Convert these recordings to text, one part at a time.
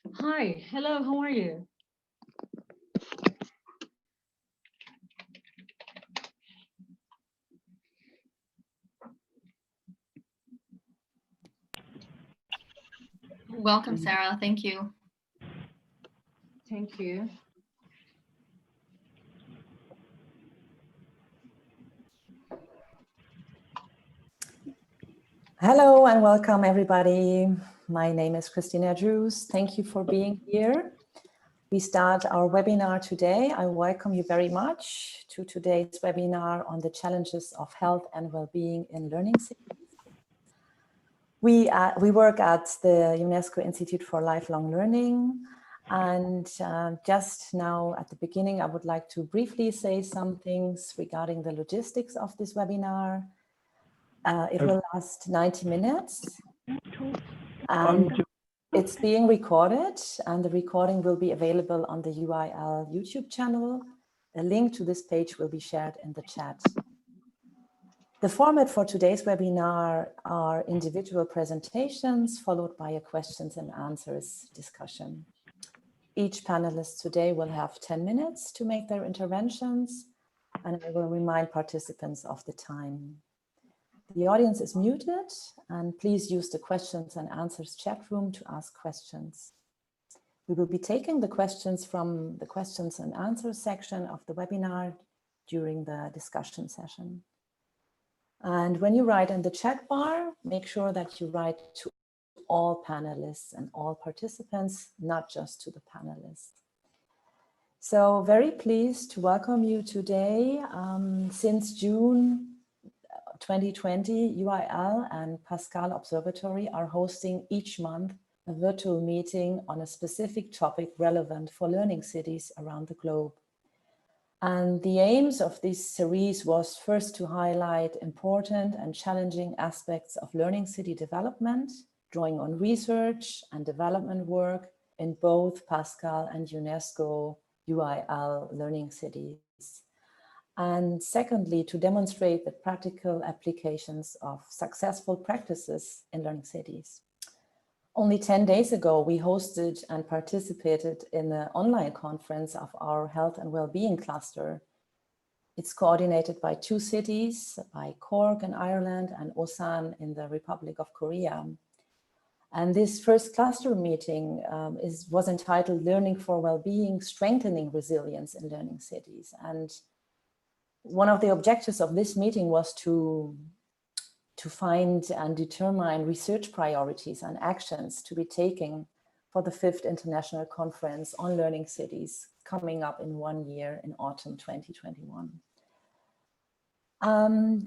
Hi, hello, how are you? Welcome, Sarah. Thank you. Thank you. Hello and welcome everybody. My name is Christina Drews. Thank you for being here. We start our webinar today. I welcome you very much to today's webinar on the challenges of health and well-being in learning cities. We work at the UNESCO Institute for Lifelong Learning, and just now at the beginning I would like to briefly say some things regarding the logistics of this webinar. It will last 90 minutes and it's being recorded, and the recording will be available on the UIL YouTube channel. A link to this page will be shared in the chat. The format for today's webinar are individual presentations followed by a questions and answers discussion. Each panelist today will have 10 minutes to make their interventions, and I will remind participants of the time. The audience is muted, and please use the questions and answers chat room to ask questions. We will be taking the questions from the questions and answers section of the webinar during the discussion session. And when you write in the chat bar, make sure that you write to all panelists and all participants, not just to the panelists. So very pleased to welcome you today. Since June 2020, UIL and Pascal Observatory are hosting each month a virtual meeting on a specific topic relevant for learning cities around the globe. And the aims of this series was first to highlight important and challenging aspects of learning city development, drawing on research and development work in both Pascal and UNESCO UIL learning cities. And secondly, to demonstrate the practical applications of successful practices in learning cities. Only 10 days ago, we hosted and participated in an online conference of our Health and Well-being cluster. It's coordinated by two cities, by Cork in Ireland and Osan in the Republic of Korea. And this first cluster meeting was entitled Learning for Well-being, Strengthening Resilience in Learning Cities. And one of the objectives of this meeting was to find and determine research priorities and actions to be taken for the 5th International Conference on Learning Cities coming up in 1 year in autumn 2021.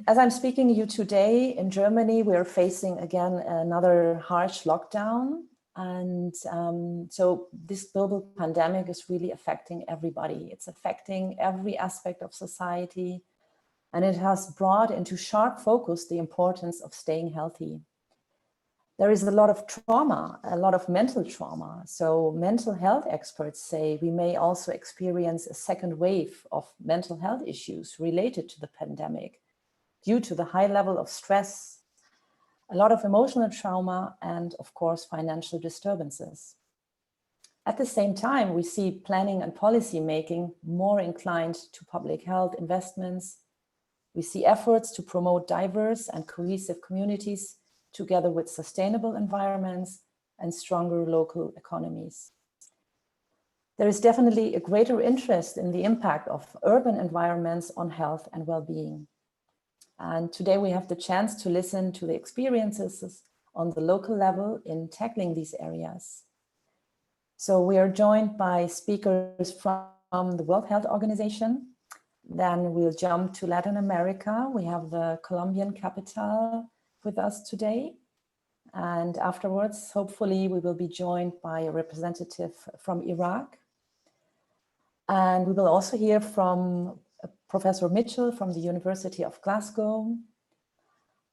As I'm speaking to you today, in Germany, we're facing again another harsh lockdown. And so this global pandemic is really affecting everybody. It's affecting every aspect of society. And it has brought into sharp focus the importance of staying healthy. There is a lot of trauma, a lot of mental trauma. So mental health experts say we may also experience a second wave of mental health issues related to the pandemic due to the high level of stress, a lot of emotional trauma, and of course, financial disturbances. At the same time, we see planning and policy making more inclined to public health investments. We see efforts to promote diverse and cohesive communities together with sustainable environments and stronger local economies. There is definitely a greater interest in the impact of urban environments on health and well-being. And today we have the chance to listen to the experiences on the local level in tackling these areas. So we are joined by speakers from the World Health Organization. Then we'll jump to Latin America. We have the Colombian capital with us today. And afterwards, hopefully, we will be joined by a representative from Iraq. And we will also hear from Professor Mitchell from the University of Glasgow.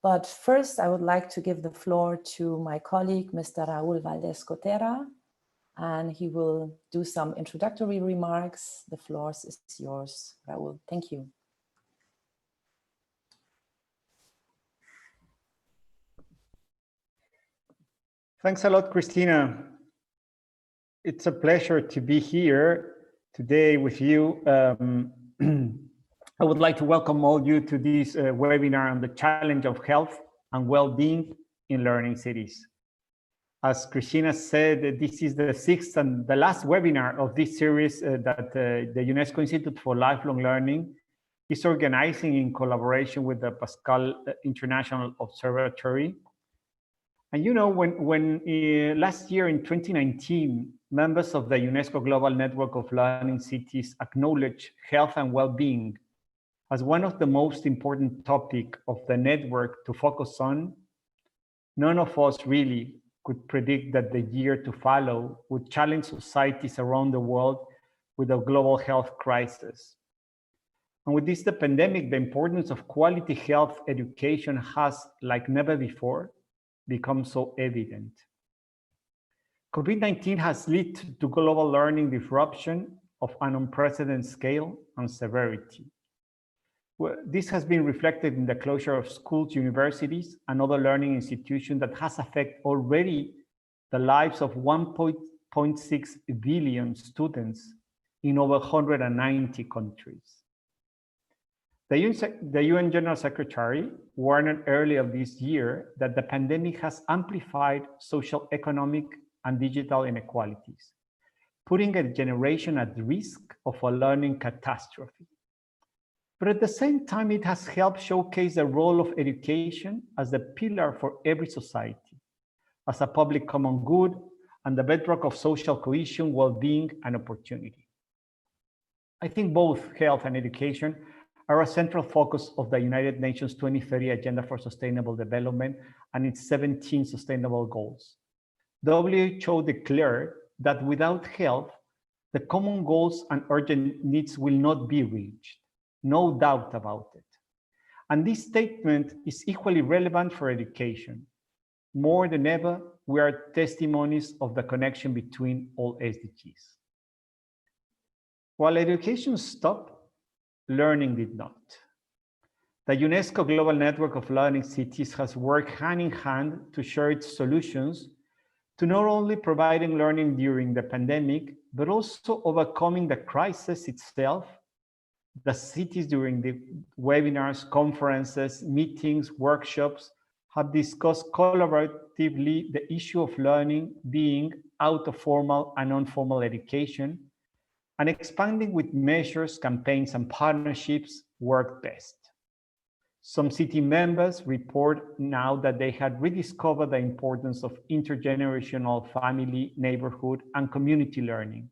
But first, I would like to give the floor to my colleague, Mr. Raúl Valdés-Cotera, and he will do some introductory remarks. The floor is yours, Raúl. Thank you. Thanks a lot, Christina. It's a pleasure to be here today with you. I would like to welcome all you to this webinar on the challenge of health and well-being in learning cities. As Christina said, this is the sixth and the last webinar of this series that the UNESCO Institute for Lifelong Learning is organizing in collaboration with the Pascal International Observatory. And you know, when last year in 2019, members of the UNESCO Global Network of Learning Cities acknowledged health and well-being as one of the most important topics of the network to focus on, none of us really could predict that the year to follow would challenge societies around the world with a global health crisis. And with this, the pandemic, the importance of quality health education has, like never before, become so evident. COVID-19 has led to global learning disruption of an unprecedented scale and severity. This has been reflected in the closure of schools, universities, and other learning institutions that has affected already the lives of 1.6 billion students in over 190 countries. The UN General Secretary warned earlier this year that the pandemic has amplified social, economic, and digital inequalities, putting a generation at risk of a learning catastrophe. But at the same time, it has helped showcase the role of education as the pillar for every society, as a public common good and the bedrock of social cohesion, well-being, and opportunity. I think both health and education are a central focus of the United Nations 2030 Agenda for Sustainable Development and its 17 sustainable goals. WHO declared that without health, the common goals and urgent needs will not be reached. No doubt about it. And this statement is equally relevant for education. More than ever, we are testimonies of the connection between all SDGs. While education stopped, learning did not. The UNESCO Global Network of Learning Cities has worked hand in hand to share its solutions to not only providing learning during the pandemic, but also overcoming the crisis itself. The cities during the webinars, conferences, meetings, workshops have discussed collaboratively the issue of learning being out of formal and non-formal education, and expanding with measures, campaigns, and partnerships work best. Some city members report now that they had rediscovered the importance of intergenerational family, neighborhood, and community learning,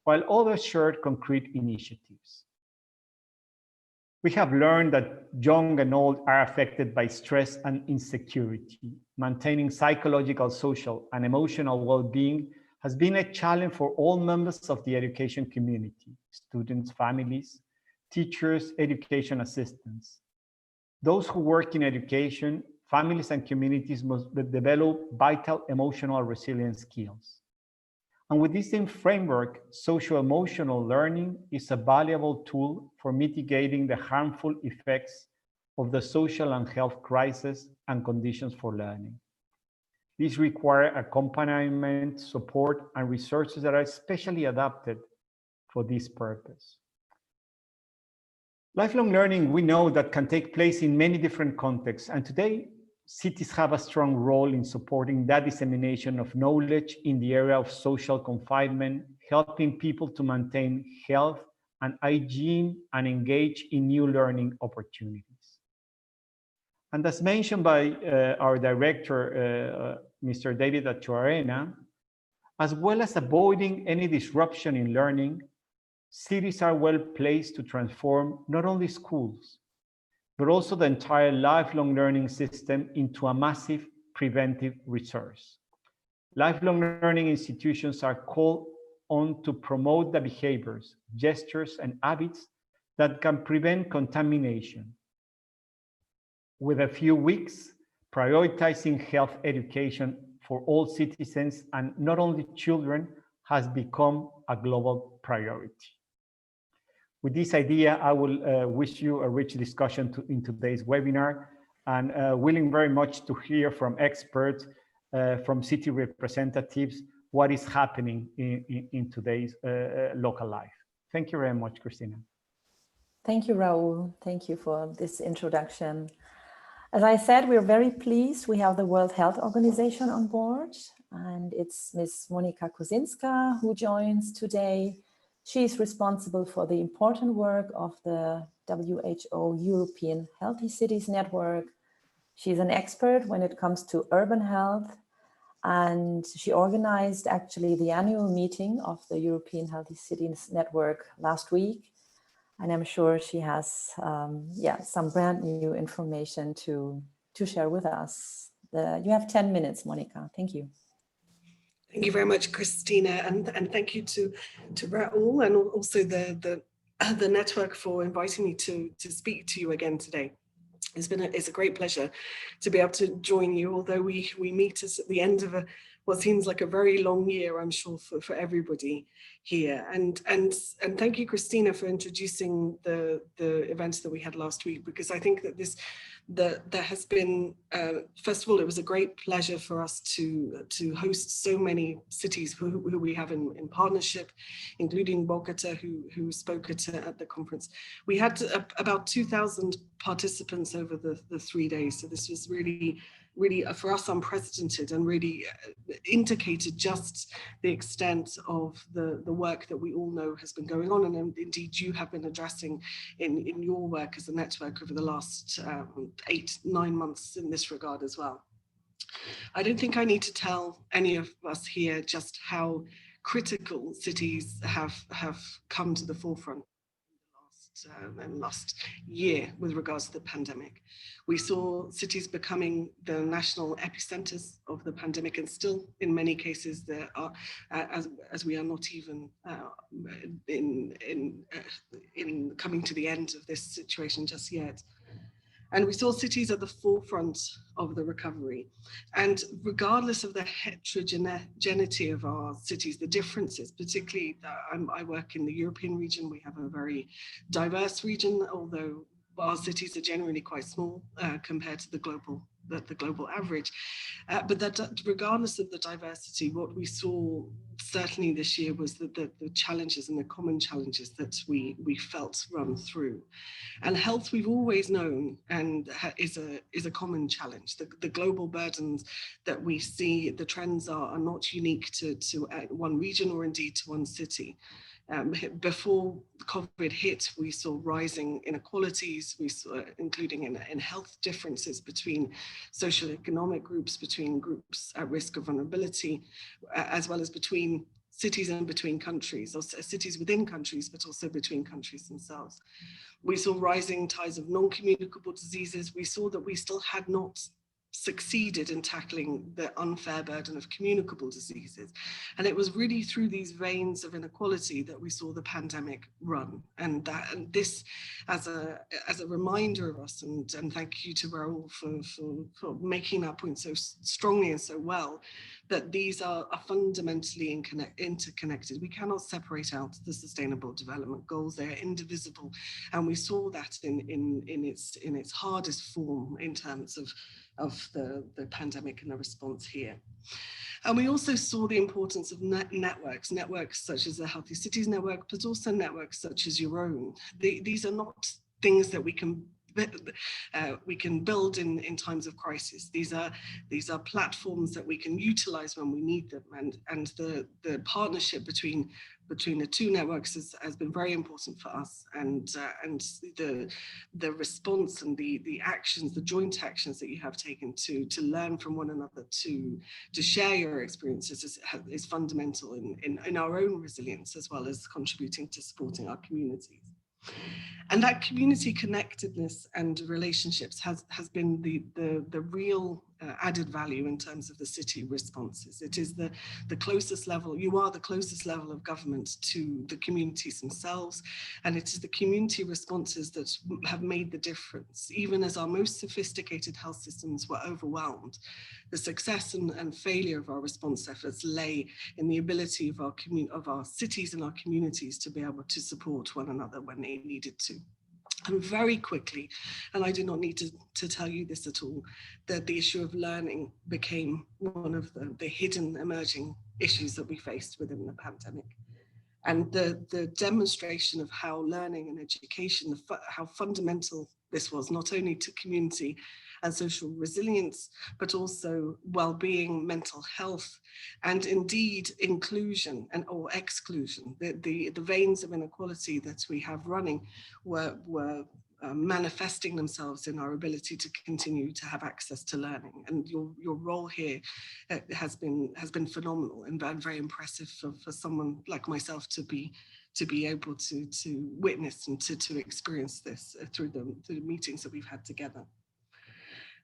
while others shared concrete initiatives. We have learned that young and old are affected by stress and insecurity. Maintaining psychological, social, and emotional well-being has been a challenge for all members of the education community, students, families, teachers, education assistants. Those who work in education, families and communities must develop vital emotional resilience skills. And with this same framework, socio-emotional learning is a valuable tool for mitigating the harmful effects of the social and health crisis and conditions for learning. These require accompaniment, support, and resources that are especially adapted for this purpose. Lifelong learning, we know that can take place in many different contexts, and today, cities have a strong role in supporting that dissemination of knowledge in the area of social confinement, helping people to maintain health and hygiene and engage in new learning opportunities. And as mentioned by our director, Mr. David Achuarena, as well as avoiding any disruption in learning, cities are well placed to transform not only schools, but also the entire lifelong learning system into a massive preventive resource. Lifelong learning institutions are called on to promote the behaviors, gestures, and habits that can prevent contamination. With a few weeks, prioritizing health education for all citizens and not only children has become a global priority. With this idea, I will wish you a rich discussion in today's webinar, and willing very much to hear from experts, from city representatives, what is happening in today's local life. Thank you very much, Christina. Thank you, Raul. Thank you for this introduction. As I said, we're very pleased. We have the World Health Organization on board, and it's Ms. Monika Kuzinska who joins today. She's responsible for the important work of the WHO European Healthy Cities Network. She's an expert when it comes to urban health, and she organized actually the annual meeting of the European Healthy Cities Network last week. And I'm sure she has some brand new information to share with us. You have 10 minutes, Monika. Thank you. Thank you very much, Christina, and thank you to Raul and also the network for inviting me to speak to you again today. It's a great pleasure to be able to join you, although we meet us at the end of what seems like a very long year, I'm sure, for everybody here. And thank you, Christina, for introducing the events that we had last week, because I think that there has been, first of all, it was a great pleasure for us to host so many cities who we have in partnership, including Bogota, who spoke at the conference. We had about 2,000 participants over the 3 days. So this was really for us unprecedented, and really indicated just the extent of the work that we all know has been going on, and indeed you have been addressing in your work as a network over the last 8-9 months in this regard as well. I don't think I need to tell any of us here just how critical cities have come to the forefront in the last year with regards to the pandemic. We saw cities becoming the national epicenters of the pandemic, and still in many cases there are, as we are not even in coming to the end of this situation just yet. And we saw cities at the forefront of the recovery. And regardless of the heterogeneity of our cities, the differences, particularly I work in the European region, we have a very diverse region, although our cities are generally quite small compared to the global average. But that regardless of the diversity, what we saw certainly this year was that the challenges and the common challenges that we felt run through. And health, we've always known, and is a common challenge. The global burdens that we see, the trends are not unique to one region or indeed to one city. Before COVID hit, we saw rising inequalities, we saw, including in health differences between socioeconomic groups, between groups at risk of vulnerability, as well as between cities and between countries, or cities within countries, but also between countries themselves. We saw rising tides of non-communicable diseases. We saw that we still had not succeeded in tackling the unfair burden of communicable diseases. And it was really through these veins of inequality that we saw the pandemic run. And this as a reminder of us, and thank you to Raul for making that point so strongly and so well, that these are fundamentally interconnected. We cannot separate out the Sustainable Development Goals. They are indivisible. And we saw that in its hardest form in terms of the pandemic and the response here. And we also saw the importance of networks such as the Healthy Cities Network, but also networks such as your own. These are not things that we can build in times of crisis. These are platforms that we can utilize when we need them, and the partnership between the two networks has been very important for us, and the response and the actions, the joint actions that you have taken to learn from one another, to share your experiences is fundamental in our own resilience, as well as contributing to supporting our communities. And that community connectedness and relationships has been the real added value in terms of the city responses. It is the closest level, you are the closest level of government to the communities themselves, and it is the community responses that have made the difference. Even as our most sophisticated health systems were overwhelmed, the success and failure of our response efforts lay in the ability of our cities and our communities to be able to support one another when they needed to. And very quickly, and I do not need to tell you this at all, that the issue of learning became one of the hidden emerging issues that we faced within the pandemic. And the demonstration of how learning and education, how fundamental this was, not only to community and social resilience, but also well-being, mental health, and indeed inclusion or exclusion. The veins of inequality that we have running were manifesting themselves in our ability to continue to have access to learning. And your role here has been phenomenal and very impressive for someone like myself to be able to witness and to experience this through the meetings that we've had together.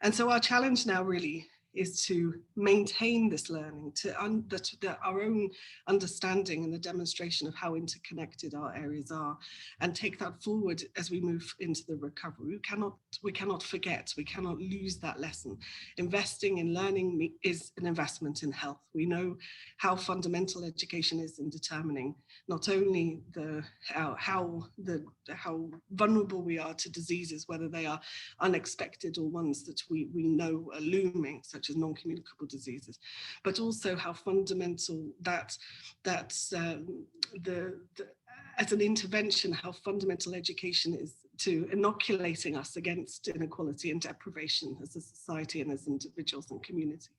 And so our challenge now really is to maintain this learning, our own understanding and the demonstration of how interconnected our areas are, and take that forward as we move into the recovery. We cannot forget, we cannot lose that lesson. Investing in learning is an investment in health. We know how fundamental education is in determining not only how vulnerable we are to diseases, whether they are unexpected or ones that we know are looming, such as non-communicable diseases, but also how fundamental as an intervention, how fundamental education is to inoculating us against inequality and deprivation as a society and as individuals and communities.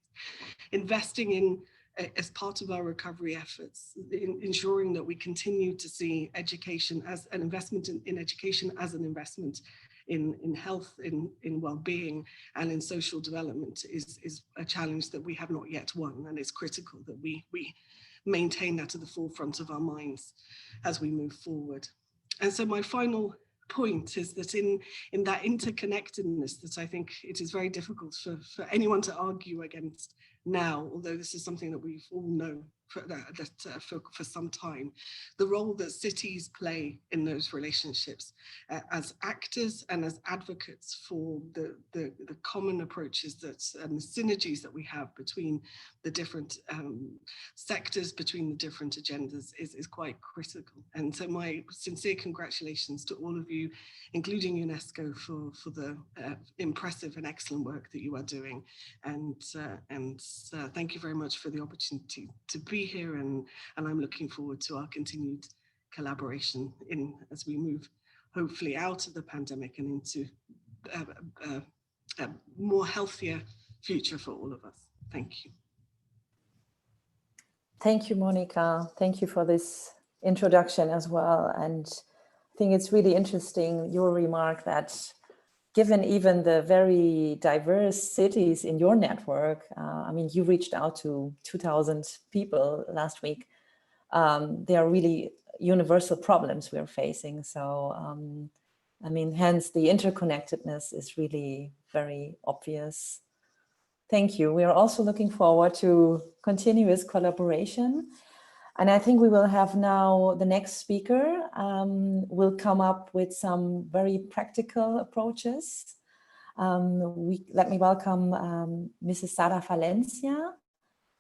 Investing in, as part of our recovery efforts, ensuring that we continue to see education as an investment in education as an investment in health, in well-being, and in social development is a challenge that we have not yet won, and it's critical that we maintain that at the forefront of our minds as we move forward. And so my final point is that in that interconnectedness that I think it is very difficult for anyone to argue against now, although this is something that we've all known for some time, the role that cities play in those relationships as actors and as advocates for the common approaches and the synergies that we have between the different sectors, between the different agendas is quite critical. And so my sincere congratulations to all of you, including UNESCO, for the impressive and excellent work that you are doing. And thank you very much for the opportunity to be here, and I'm looking forward to our continued collaboration as we move hopefully out of the pandemic and into a more healthier future for all of us. Thank you. Thank you, Monica. Thank you for this introduction as well. And I think it's really interesting, your remark that given even the very diverse cities in your network, I mean, you reached out to 2,000 people last week. They are really universal problems we're facing. So, I mean, hence the interconnectedness is really very obvious. Thank you. We are also looking forward to continuous collaboration. And I think we will have now the next speaker will come up with some very practical approaches. Let me welcome Mrs. Sara Valencia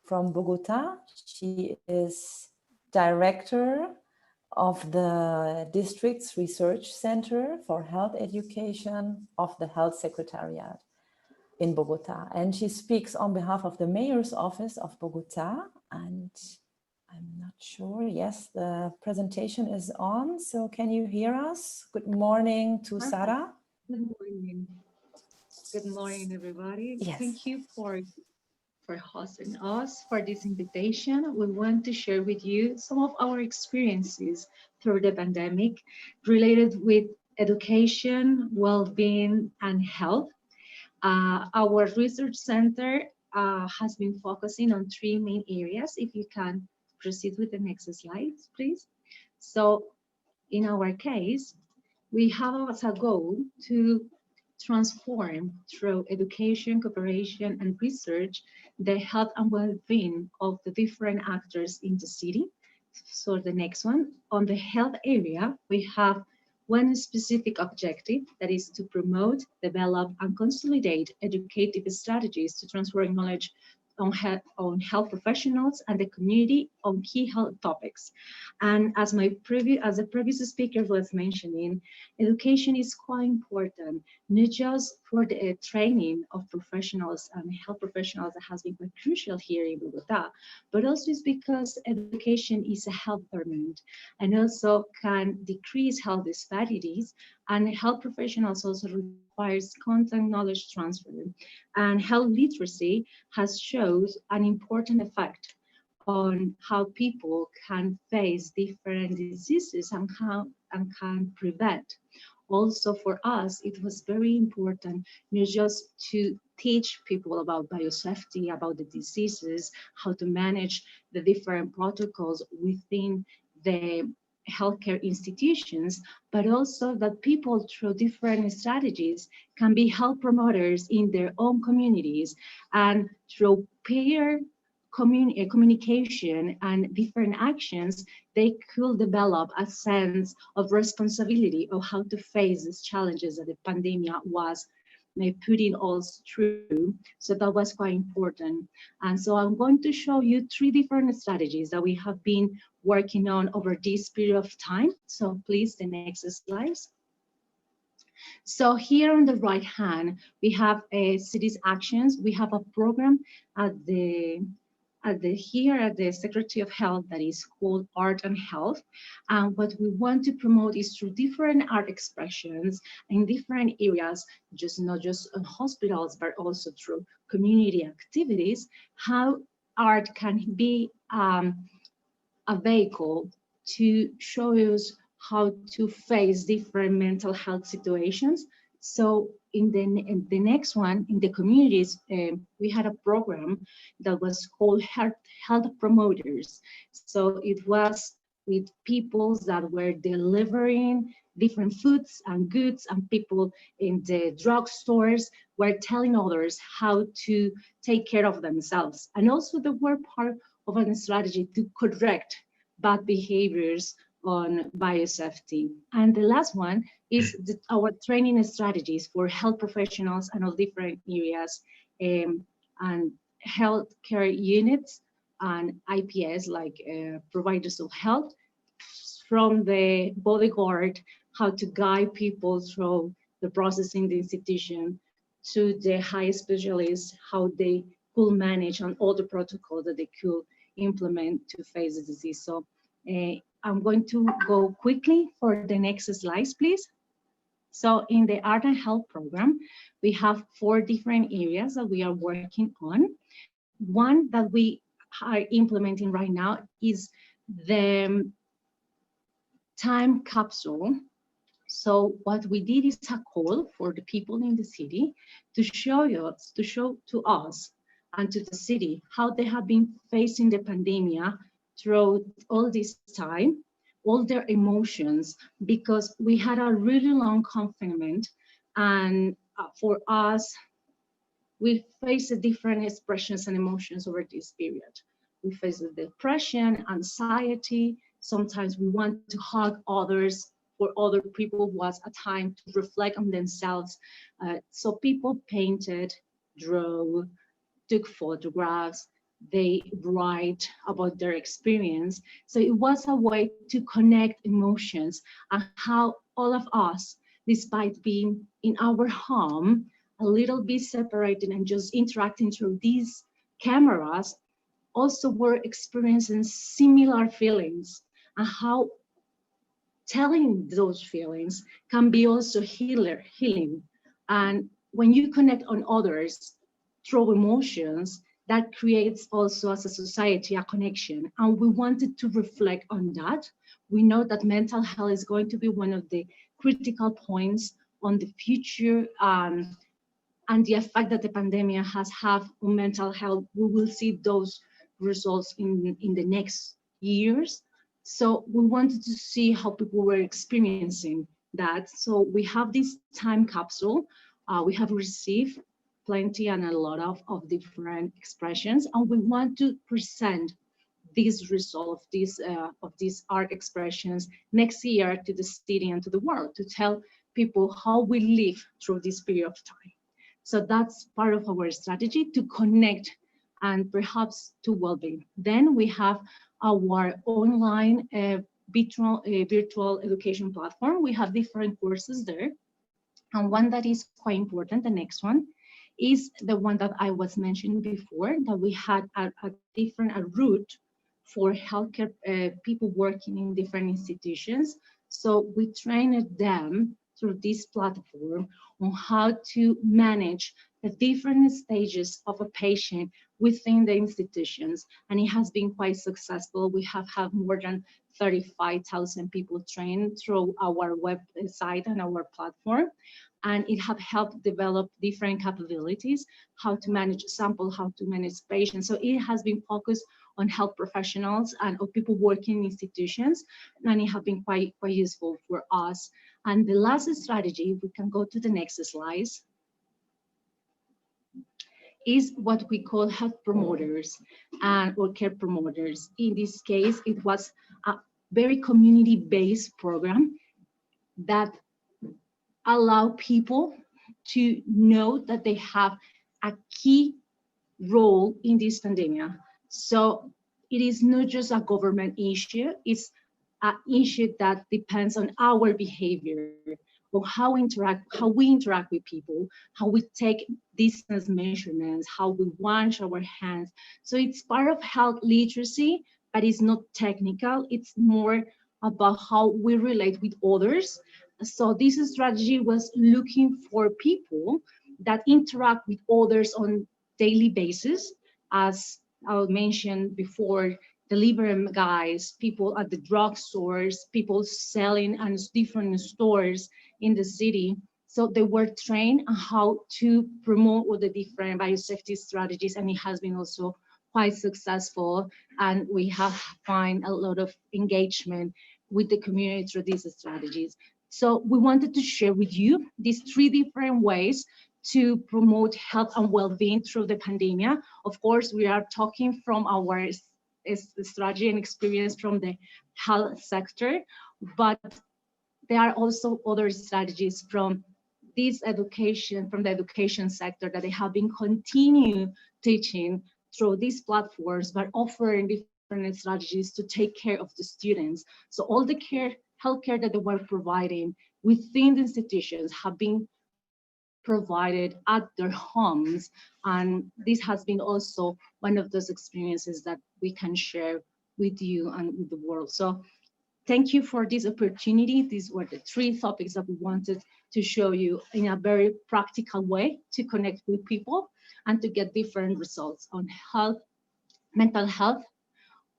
from Bogota. She is director of the district's research center for health education of the Health Secretariat in Bogota. And she speaks on behalf of the Mayor's Office of Bogota. And I'm not sure. Yes, the presentation is on. So can you hear us? Good morning to Sara. Good morning. Good morning, everybody. Yes. Thank you for hosting us for this invitation. We want to share with you some of our experiences through the pandemic related with education, well-being, and health. Our research center has been focusing on 3 main areas. If you can proceed with the next slides, please. So in our case, we have as a goal to transform through education, cooperation, and research the health and well-being of the different actors in the city. So the next one, on the health area, we have one specific objective, that is to promote, develop, and consolidate educative strategies to transfer knowledge on health professionals and the community on key health topics. And as the previous speaker was mentioning, education is quite important, not just for the training of professionals and health professionals that has been quite crucial here in Bogota, but also it's because education is a health determinant and also can decrease health disparities, and health professionals also requires constant knowledge transfer. And health literacy has shown an important effect on how people can face different diseases and can prevent. Also for us, it was very important not just to teach people about biosafety, about the diseases, how to manage the different protocols within the healthcare institutions, but also that people through different strategies can be health promoters in their own communities, and through peer communication and different actions, they could develop a sense of responsibility of how to face these challenges that the pandemic was putting us through. So that was quite important. And so I'm going to show you 3 different strategies that we have been working on over this period of time. So please, the next slides. So here on the right hand, we have cities actions. We have a program at the Secretary of Health that is called Art and Health. And what we want to promote is through different art expressions in different areas, not just in hospitals, but also through community activities, how art can be a vehicle to show us how to face different mental health situations. So in the next one, in the communities, we had a program that was called Health Promoters. So it was with people that were delivering different foods and goods, and people in the drugstores were telling others how to take care of themselves. And also they were part of a strategy to correct bad behaviors on biosafety. And the last one is our training strategies for health professionals and all different areas, and healthcare units and IPS, like providers of health, from the bodyguard, how to guide people through the process in the institution, to the high specialists, how they could manage on all the protocols that they could implement to face the disease. So I'm going to go quickly for the next slides, please. So in the Art and Health program, we have 4 different areas that we are working on. One that we are implementing right now is the time capsule. So what we did is a call for the people in the city to show to us and to the city how they have been facing the pandemic throughout all this time, all their emotions, because we had a really long confinement, and for us, we faced different expressions and emotions over this period. We faced depression, anxiety. Sometimes we want to hug others. For other people was a time to reflect on themselves. So people painted, drew, took photographs, they write about their experience. So it was a way to connect emotions and how all of us, despite being in our home, a little bit separated and just interacting through these cameras, also were experiencing similar feelings, and how telling those feelings can be also healing. And when you connect on others through emotions, that creates also as a society a connection. And we wanted to reflect on that. We know that mental health is going to be one of the critical points on the future, and the effect that the pandemic has had on mental health. We will see those results in the next years. So we wanted to see how people were experiencing that. So we have this time capsule. We have received plenty and a lot of different expressions, and we want to present this result of these art expressions next year to the city and to the world, to tell people how we live through this period of time. So that's part of our strategy to connect and perhaps to well-being. Then we have our online virtual education platform. We have different courses there. And one that is quite important, the next one, is the one that I was mentioning before, that we had a route for healthcare people working in different institutions. So we trained them through this platform on how to manage the different stages of a patient within the institutions. And it has been quite successful. We have had more than 35,000 people trained through our website and our platform. And it have helped develop different capabilities, how to manage sample, how to manage patients. So it has been focused on health professionals and of people working in institutions, and it has been quite useful for us. And the last strategy, we can go to the next slides, is what we call health promoters or care promoters. In this case, it was a very community-based program that allow people to know that they have a key role in this pandemic. So it is not just a government issue, it's an issue that depends on our behavior, on how we interact with people, how we take distance measurements, how we wash our hands. So it's part of health literacy, but it's not technical. It's more about how we relate with others. So this strategy was looking for people that interact with others on daily basis, as I mentioned before, delivery guys, people at the drugstores, people selling at different stores in the city. So they were trained on how to promote all the different biosafety strategies, and it has been also quite successful. And we have found a lot of engagement with the community through these strategies. So we wanted to share with you these 3 different ways to promote health and well-being through the pandemic. Of course, we are talking from our strategy and experience from the health sector, but there are also other strategies from this education, from the education sector, that they have been continue teaching through these platforms, but offering different strategies to take care of the students. So all the healthcare that they were providing within the institutions have been provided at their homes. And this has been also one of those experiences that we can share with you and with the world. So thank you for this opportunity. These were the 3 topics that we wanted to show you in a very practical way to connect with people and to get different results on health, mental health,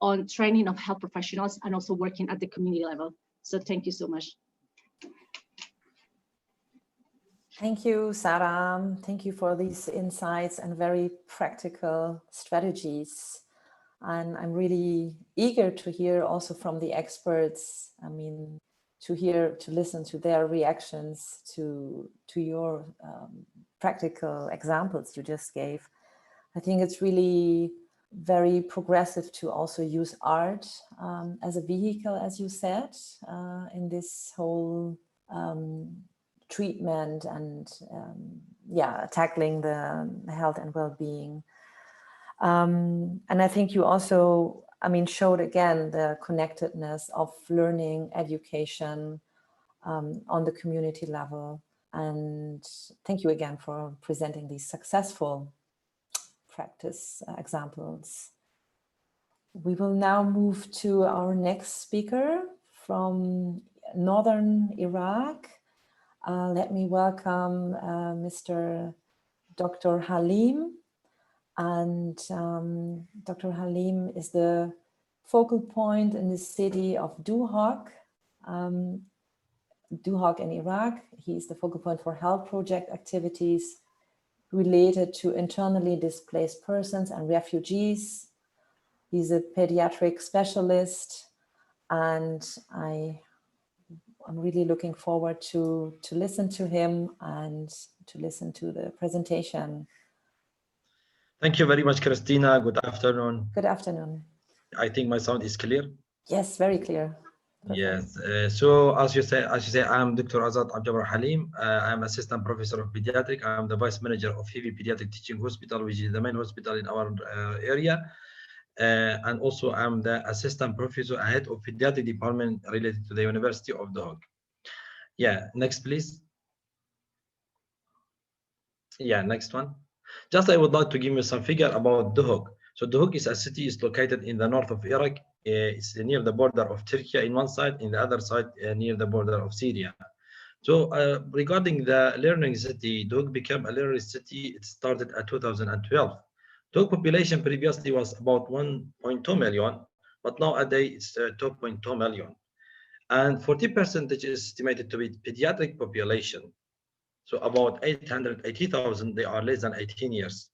on training of health professionals, and also working at the community level. So thank you so much. Thank you, Sarah. Thank you for these insights and very practical strategies. And I'm really eager to hear also from the experts. I mean, to listen to their reactions to your practical examples you just gave. I think it's really very progressive to also use art as a vehicle, as you said, in this whole treatment and tackling the health and well-being. And I think you also, showed again the connectedness of learning, education on the community level. And thank you again for presenting these successful practice examples. We will now move to our next speaker from northern Iraq. Let me welcome Mr. Dr. Halim. And Dr. Halim is the focal point in the city of Duhok in Iraq. He's the focal point for health project activities related to internally displaced persons and refugees. He's a pediatric specialist, and I'm really looking forward to listen to him and to listen to the presentation. Thank you very much, Christina. Good afternoon. Good afternoon. I think my sound is clear. Yes, very clear. Perfect. Yes. So as you say, I'm Dr. Azad Abjabar Halim. I'm assistant professor of pediatric. I'm the vice manager of Hevi Pediatric Teaching Hospital, which is the main hospital in our area. and also I'm the assistant professor and head of pediatric department related to the University of The Hague. Yeah, next please. Yeah, next one. Just I would like to give you some figure about The Hague. So The Hague is a city is located in the north of Iraq. It's near the border of Turkey in one side, in the other side near the border of Syria. So regarding the learning city, The Hague became a learning city. It started at 2012. The Hague population previously was about 1.2 million, but nowadays it's 2.2 million. And 40% is estimated to be pediatric population. So about 880,000, they are less than 18 years.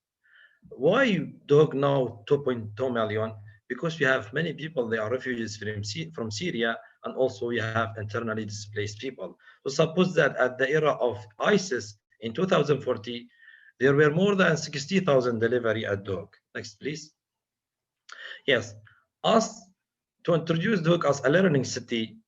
Why The Hague now 2.2 million? Because we have many people, they are refugees from Syria, and also we have internally displaced people. So suppose that at the era of ISIS in 2040, there were more than 60,000 delivery at The Hague. Next, please. Yes, us to introduce The Hague as a learning city.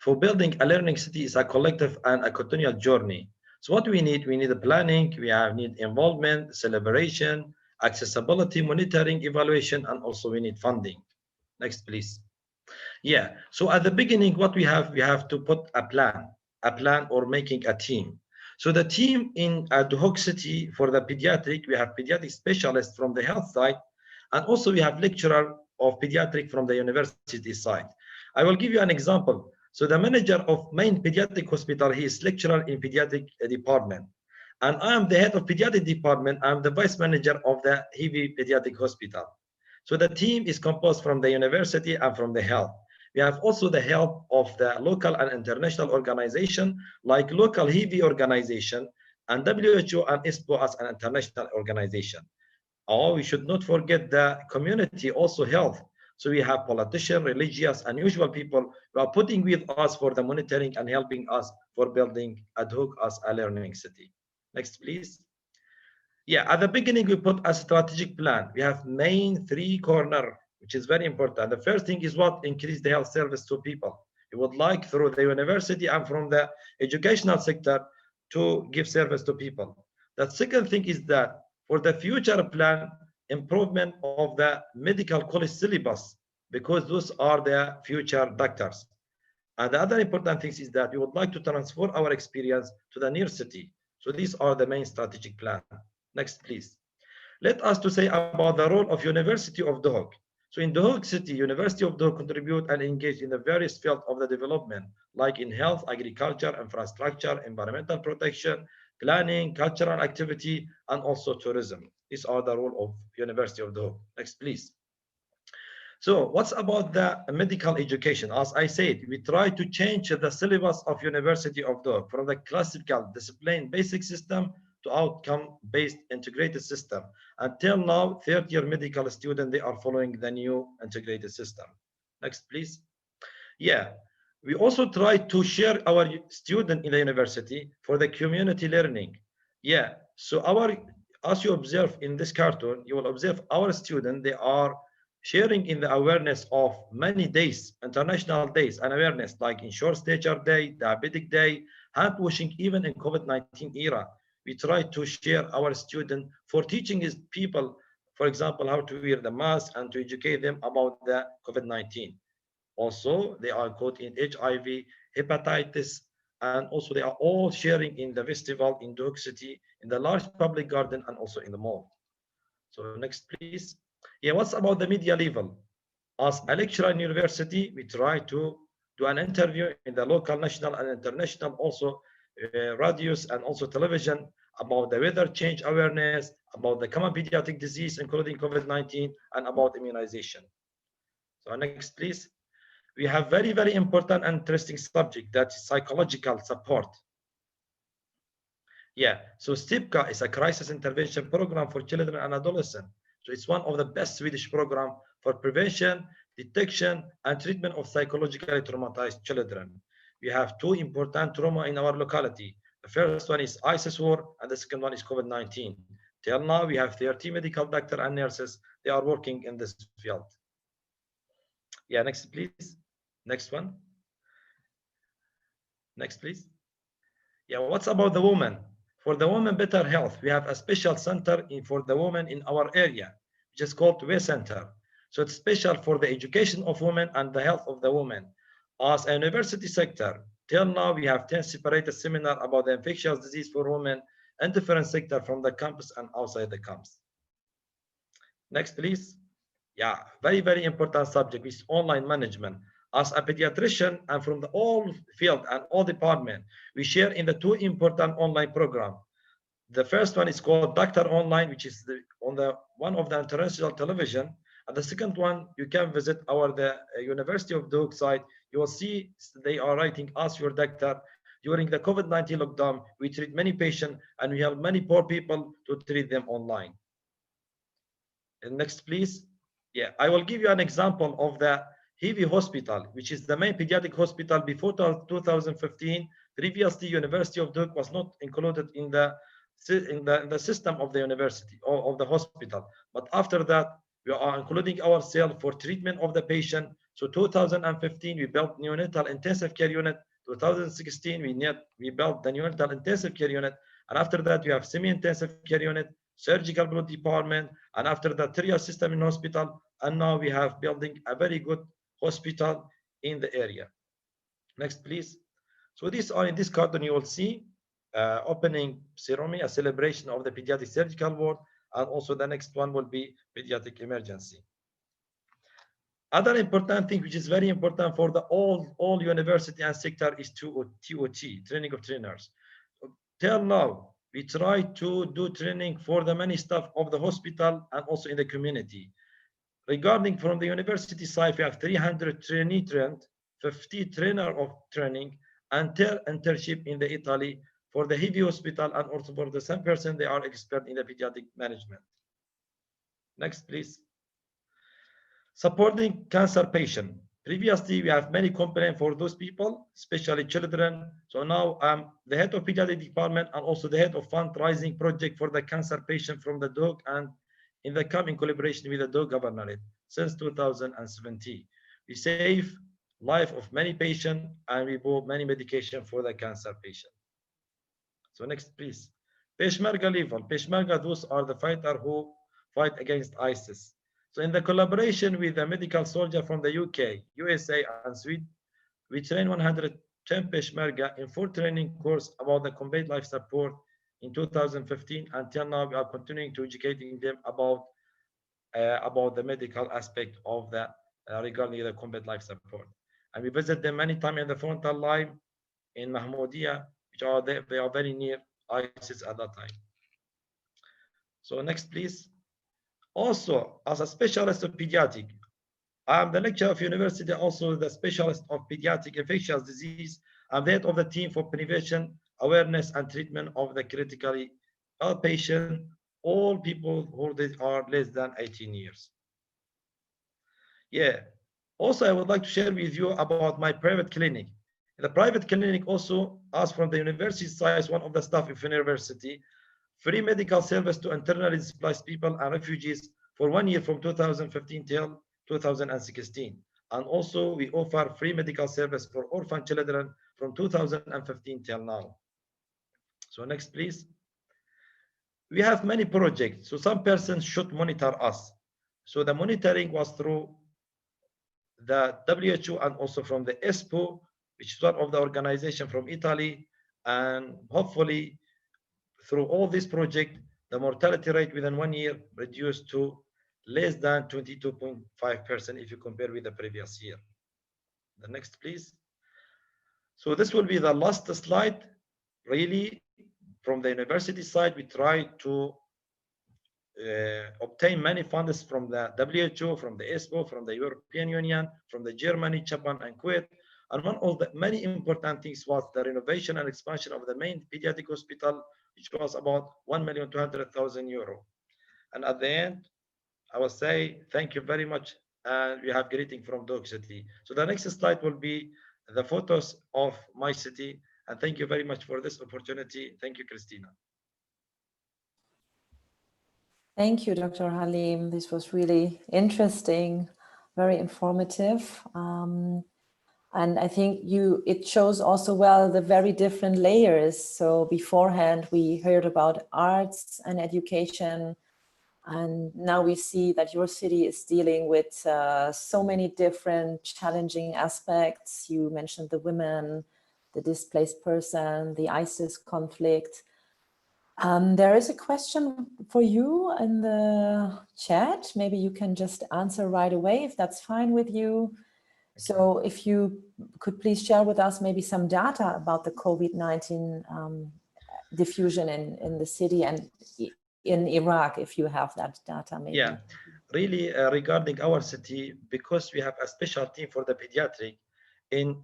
For building a learning city is a collective and a continual journey. So what we need a planning, need involvement, celebration, accessibility, monitoring, evaluation, and also we need funding. Next, please. Yeah, so at the beginning, what we have to put a plan or making a team. So the team in The Hague City for the pediatric, we have pediatric specialists from the health side, and also we have lecturer of pediatric from the university side. I will give you an example. So the manager of main pediatric hospital, he is lecturer in pediatric department. And I am the head of pediatric department. I'm the vice manager of the Hevi pediatric hospital. So the team is composed from the university and from the health. We have also the help of the local and international organization, like local Hevi organization and WHO and ISPO as an international organization. Oh, we should not forget the community also health. So we have politicians, religious, and usual people who are putting with us for the monitoring and helping us for building The Hague as a learning city. Next, please. Yeah, at the beginning, we put a strategic plan. We have main three corners, which is very important. The first thing is what? Increase the health service to people. We would like through the university and from the educational sector to give service to people. The second thing is that for the future plan, improvement of the medical college syllabus, because those are the future doctors. And the other important thing is that we would like to transfer our experience to the near city. So these are the main strategic plan. Next, please. Let us to say about the role of University of The Hague. So in The Hague City, University of The Hague contribute and engage in the various fields of the development, like in health, agriculture, infrastructure, environmental protection, planning, cultural activity, and also tourism. These are the role of University of The Hague. Next, please. So what's about the medical education? As I said, we try to change the syllabus of University of The Hague from the classical discipline basic system to outcome-based integrated system. Until now, third-year medical students, they are following the new integrated system. Next, please. Yeah, we also try to share our student in the university for the community learning. Yeah, so as you observe in this cartoon, you will observe our students, they are sharing in the awareness of many days, international days and awareness, like in short stature day, diabetic day, hand washing, even in COVID-19 era. We try to share our student for teaching his people, for example, how to wear the mask and to educate them about the COVID-19. Also, they are caught in HIV, hepatitis, and also they are all sharing in the festival in The Hague City, in the large public garden, and also in the mall. So next, please. Yeah, what's about the media level? As a lecturer in university, we try to do an interview in the local, national, and international, also radios and also television about the weather change awareness, about the common pediatric disease, including COVID-19, and about immunization. So next, please. We have very, very important and interesting subject, that's psychological support. Yeah, so STIPKA is a crisis intervention program for children and adolescents. So it's one of the best Swedish programs for prevention, detection, and treatment of psychologically traumatized children. We have two important trauma in our locality. The first one is ISIS war, and the second one is COVID-19. Till now, we have 30 medical doctors and nurses. They are working in this field. Yeah, next, please. Next one. Next, please. Yeah, what's about the woman? For the woman better health, we have a special center for the woman in our area, which is called WE Center. So it's special for the education of women and the health of the women. As a university sector, till now we have 10 separated seminars about the infectious disease for women in different sectors from the campus and outside the campus. Next, please. Yeah, very, very important subject is online management. As a pediatrician and from the all field and all department, we share in the two important online program. The first one is called Doctor Online, which is on the one of the international television. And the second one, you can visit the University of Duke site. You will see they are writing Ask Your Doctor. During the COVID-19 lockdown, we treat many patients and we help many poor people to treat them online. And next, please. Yeah, I will give you an example of the Hevi Hospital, which is the main pediatric hospital before 2015. Previously, University of Duke was not included in the system of the university or of the hospital. But after that, we are including ourselves for treatment of the patient. So 2015, we built neonatal intensive care unit. 2016, we built the neonatal intensive care unit. And after that, we have semi-intensive care unit, surgical blood department, and after that, triage system in hospital. And now we have building a very good hospital in the area. Next, please. So these are in this cartoon, you will see opening ceremony, a celebration of the pediatric surgical ward, and also the next one will be pediatric emergency. Other important thing, which is very important for the all university and sector, is TOT, training of trainers. Till now, we try to do training for the many staff of the hospital and also in the community. Regarding from the university side, we have 300 trainee trained, 50 trainer of training, and 10 internship in the Italy for the Hevi hospital, and also for the same person, they are expert in the pediatric management. Next, please. Supporting cancer patient. Previously, we have many complaints for those people, especially children. So now I'm the head of pediatric department and also the head of fundraising project for the cancer patient from the dog, and in the coming collaboration with the dog governorate since 2017. We save life of many patients and we bought many medication for the cancer patient. So next, please. Peshmarga level. Peshmarga, those are the fighters who fight against ISIS. So in the collaboration with the medical soldier from the UK, USA, and Sweden, we train 110 Peshmarga in full training course about the combat life support in 2015. Until now, we are continuing to educating them about the medical aspect of the regarding the combat life support. And we visit them many times in the frontal line in Mahmoudiya, which are there, they are very near ISIS at that time. So next, please. Also, as a specialist of pediatric, I am the lecturer of university, also the specialist of pediatric infectious disease. I'm the head of the team for prevention, awareness, and treatment of the critically ill patient, all people who are less than 18 years. Yeah. Also, I would like to share with you about my private clinic. The private clinic also, as from the university side, one of the staff of university, free medical service to internally displaced people and refugees for 1 year from 2015 till 2016. And also we offer free medical service for orphan children from 2015 till now. So next, please. We have many projects, so some persons should monitor us. So the monitoring was through the WHO and also from the ESPO, which is one of the organization from Italy, and hopefully through all this project, the mortality rate within 1 year reduced to less than 22.5% if you compare with the previous year. The next, please. So this will be the last slide. Really, from the university side, we try to obtain many funds from the WHO, from the ESPO, from the European Union, from the Germany, Japan, and Kuwait. And one of the many important things was the renovation and expansion of the main pediatric hospital, which was about €1,200,000. And at the end, I will say thank you very much, and we have greeting from Dog City. So the next slide will be the photos of my city, and thank you very much for this opportunity. Thank you, Christina. Thank you, Dr. Halim. This was really interesting, very informative. And I think it shows also well the very different layers. So beforehand, we heard about arts and education, And now we see that your city is dealing with so many different challenging aspects. You mentioned the women, the displaced person, the ISIS conflict. There is a question for you in the chat. Maybe you can just answer right away if that's fine with you. So if you could please share with us maybe some data about the COVID-19 diffusion in the city and in Iraq, if you have that data maybe. Yeah, really regarding our city, because we have a special team for the pediatric,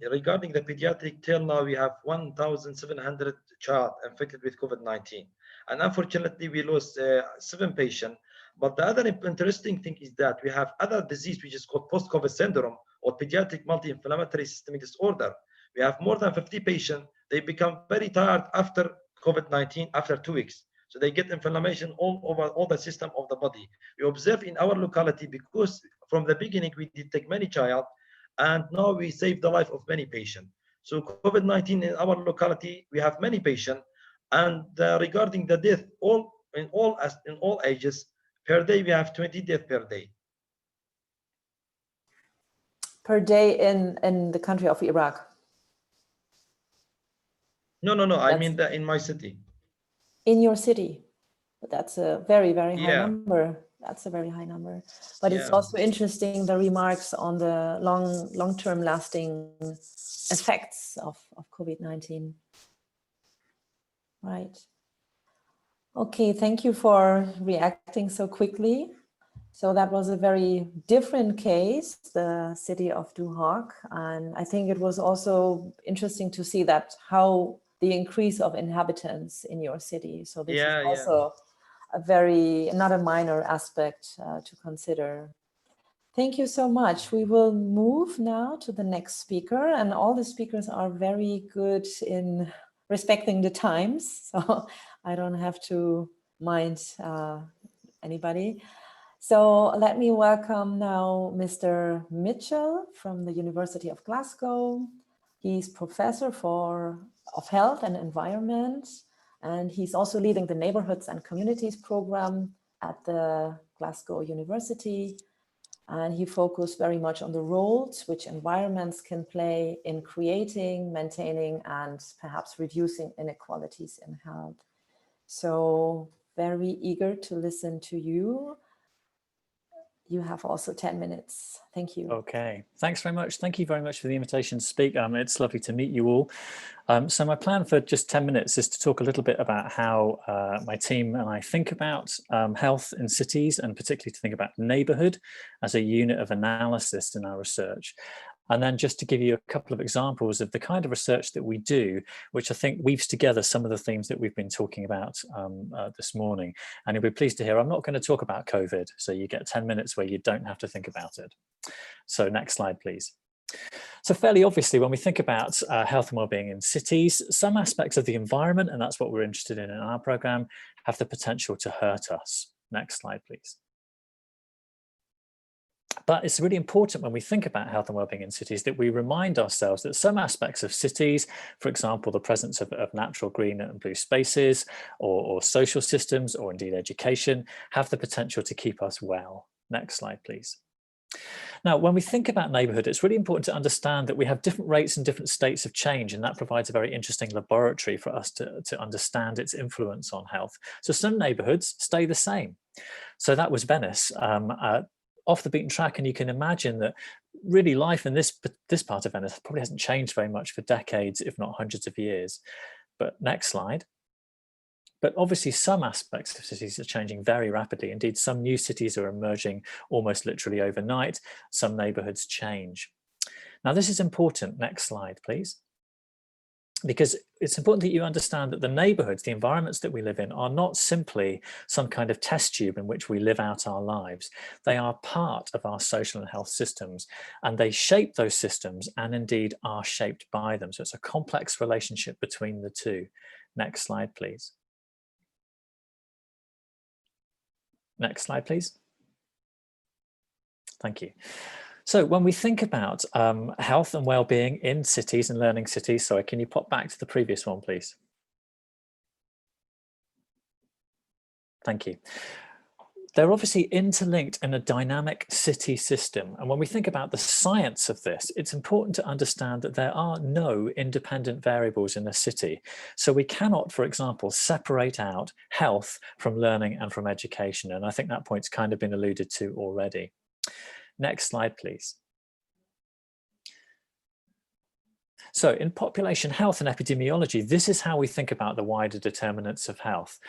regarding the pediatric, till now we have 1,700 child infected with COVID-19. And unfortunately, we lost 7 patients. But the other interesting thing is that we have other disease, which is called post-COVID syndrome or pediatric multi-inflammatory systemic disorder. We have more than 50 patients. They become very tired after COVID-19, after 2 weeks. So they get inflammation all over all the system of the body. We observe in our locality, because from the beginning we detect many child, and now we save the life of many patients. So COVID-19 in our locality, we have many patients, and regarding the death, in all ages, per day we have 20 deaths per day. Per day in the country of Iraq? No, I mean in my city. In your city? That's a very, very high Yeah. number. That's a very high number. But it's also interesting, the remarks on the long-term lasting effects of COVID-19. Right. Okay, thank you for reacting so quickly. So that was a very different case, the city of Duhok. And I think it was also interesting to see that how the increase of inhabitants in your city. So this is also not a minor aspect to consider. Thank you so much. We will move now to the next speaker, and all the speakers are very good in respecting the times, so I don't have to mind anybody. So let me welcome now Mr. Mitchell from the University of Glasgow. He's professor of health and environment, and he's also leading the neighborhoods and communities program at the Glasgow University. And he focused very much on the roles which environments can play in creating, maintaining, and perhaps reducing inequalities in health. So very eager to listen to you. You have also 10 minutes. Thank you. Okay, thanks very much. Thank you very much for the invitation to speak. It's lovely to meet you all. So my plan for just 10 minutes is to talk a little bit about how my team and I think about health in cities, and particularly to think about neighbourhood as a unit of analysis in our research. And then just to give you a couple of examples of the kind of research that we do, which I think weaves together some of the themes that we've been talking about this morning. And you'll be pleased to hear I'm not going to talk about COVID, so you get 10 minutes where you don't have to think about it. So next slide, please. So fairly obviously, when we think about health and well-being in cities, some aspects of the environment, and that's what we're interested in our program, have the potential to hurt us. Next slide, please. But it's really important when we think about health and well-being in cities that we remind ourselves that some aspects of cities, for example, the presence of natural green and blue spaces, or social systems, or indeed education, have the potential to keep us well. Next slide, please. Now, when we think about neighbourhood, it's really important to understand that we have different rates and different states of change, and that provides a very interesting laboratory for us to understand its influence on health. So some neighbourhoods stay the same. So that was Venice, off the beaten track, and you can imagine that really life in this part of Venice probably hasn't changed very much for decades, if not hundreds of years. But next slide. But obviously some aspects of cities are changing very rapidly. Indeed, some new cities are emerging almost literally overnight. Some neighbourhoods change. Now this is important. Next slide, please. Because it's important that you understand that the neighbourhoods, the environments that we live in, are not simply some kind of test tube in which we live out our lives. They are part of our social and health systems, and they shape those systems and indeed are shaped by them. So it's a complex relationship between the two. Next slide, please. Next slide, please. Thank you. So when we think about health and well-being in cities and learning cities, sorry, can you pop back to the previous one, please? Thank you. they're obviously interlinked in a dynamic city system. And when we think about the science of this, it's important to understand that there are no independent variables in a city. So we cannot, for example, separate out health from learning and from education. And I think that point's kind of been alluded to already. Next slide, please. So in population health and epidemiology, this is how we think about the wider determinants of health.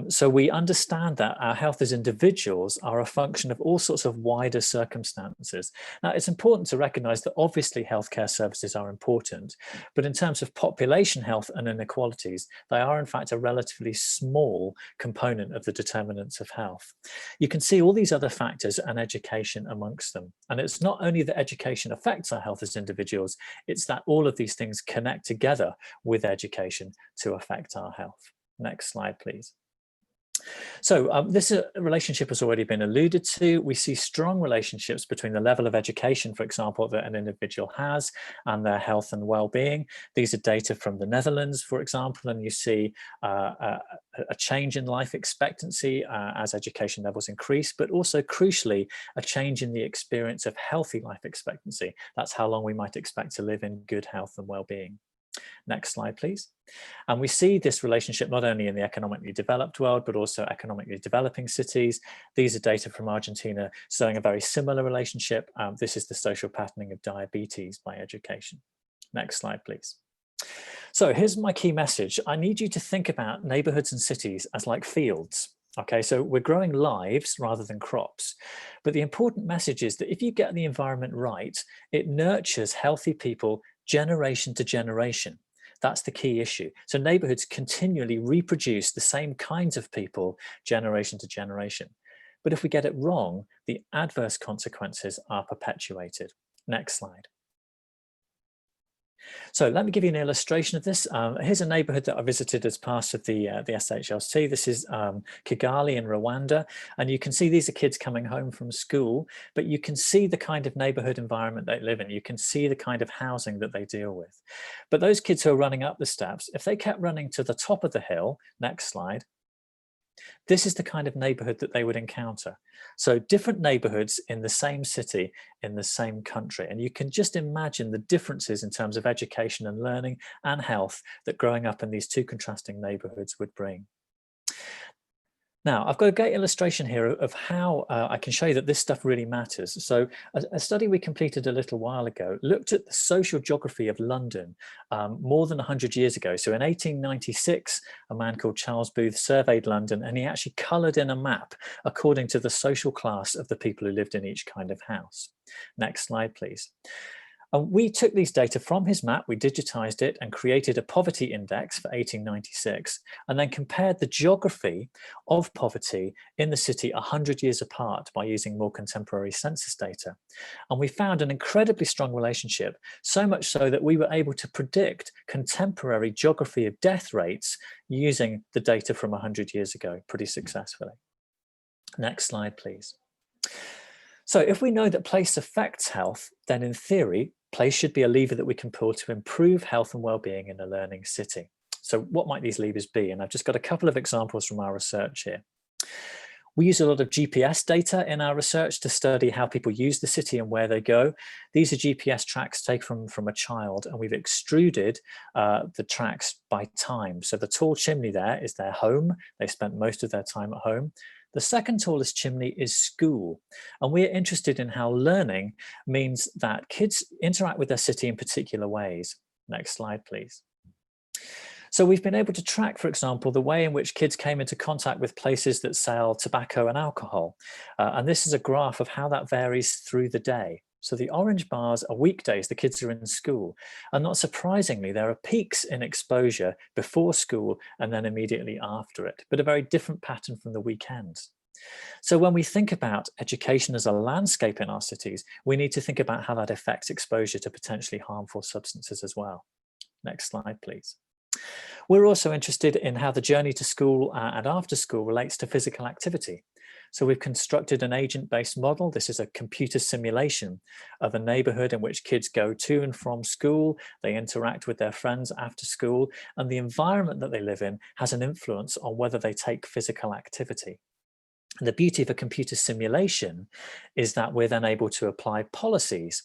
So we understand that our health as individuals are a function of all sorts of wider circumstances. Now, it's important to recognize that obviously healthcare services are important, but in terms of population health and inequalities, they are in fact a relatively small component of the determinants of health. You can see all these other factors and education amongst them. And it's not only that education affects our health as individuals, it's that all of these things connect together with education to affect our health. Next slide, please. So this relationship has already been alluded to. We see strong relationships between the level of education, for example, that an individual has and their health and well-being. These are data from the Netherlands, for example, and you see a change in life expectancy as education levels increase, but also crucially, a change in the experience of healthy life expectancy. That's how long we might expect to live in good health and well-being. Next slide, please. And we see this relationship not only in the economically developed world, but also economically developing cities. These are data from Argentina showing a very similar relationship. This is the social patterning of diabetes by education. Next slide, please. So here's my key message. I need you to think about neighborhoods and cities as like fields. Okay, so we're growing lives rather than crops. But the important message is that if you get the environment right, it nurtures healthy people generation to generation. That's the key issue. So neighborhoods continually reproduce the same kinds of people generation to generation. But if we get it wrong, the adverse consequences are perpetuated. Next slide. So let me give you an illustration of this. Here's a neighborhood that I visited as part of the SHLC. This is Kigali in Rwanda. And you can see these are kids coming home from school, but you can see the kind of neighborhood environment they live in. You can see the kind of housing that they deal with. But those kids who are running up the steps, if they kept running to the top of the hill, next slide, this is the kind of neighborhood that they would encounter. So different neighborhoods in the same city, in the same country. And you can just imagine the differences in terms of education and learning and health that growing up in these two contrasting neighborhoods would bring. Now, I've got a great illustration here of how I can show you that this stuff really matters. So a study we completed a little while ago looked at the social geography of London more than 100 years ago. So in 1896, a man called Charles Booth surveyed London, and he actually coloured in a map according to the social class of the people who lived in each kind of house. Next slide, please. And we took these data from his map, we digitized it and created a poverty index for 1896, and then compared the geography of poverty in the city 100 years apart by using more contemporary census data. And we found an incredibly strong relationship, so much so that we were able to predict contemporary geography of death rates using the data from 100 years ago pretty successfully. Next slide, please. So if we know that place affects health, then in theory, place should be a lever that we can pull to improve health and well-being in a learning city. So what might these levers be? And I've just got a couple of examples from our research here. We use a lot of GPS data in our research to study how people use the city and where they go. These are GPS tracks taken from a child, and we've extruded the tracks by time. So the tall chimney there is their home. They spent most of their time at home. The second tallest chimney is school. And we're interested in how learning means that kids interact with their city in particular ways. Next slide, please. So we've been able to track, for example, the way in which kids came into contact with places that sell tobacco and alcohol. And this is a graph of how that varies through the day. So the orange bars are weekdays, the kids are in school. And not surprisingly, there are peaks in exposure before school and then immediately after it, but a very different pattern from the weekends. So when we think about education as a landscape in our cities, we need to think about how that affects exposure to potentially harmful substances as well. Next slide, please. We're also interested in how the journey to school and after school relates to physical activity. So we've constructed an agent-based model. This is a computer simulation of a neighborhood in which kids go to and from school, they interact with their friends after school, and the environment that they live in has an influence on whether they take physical activity. The beauty of a computer simulation is that we're then able to apply policies.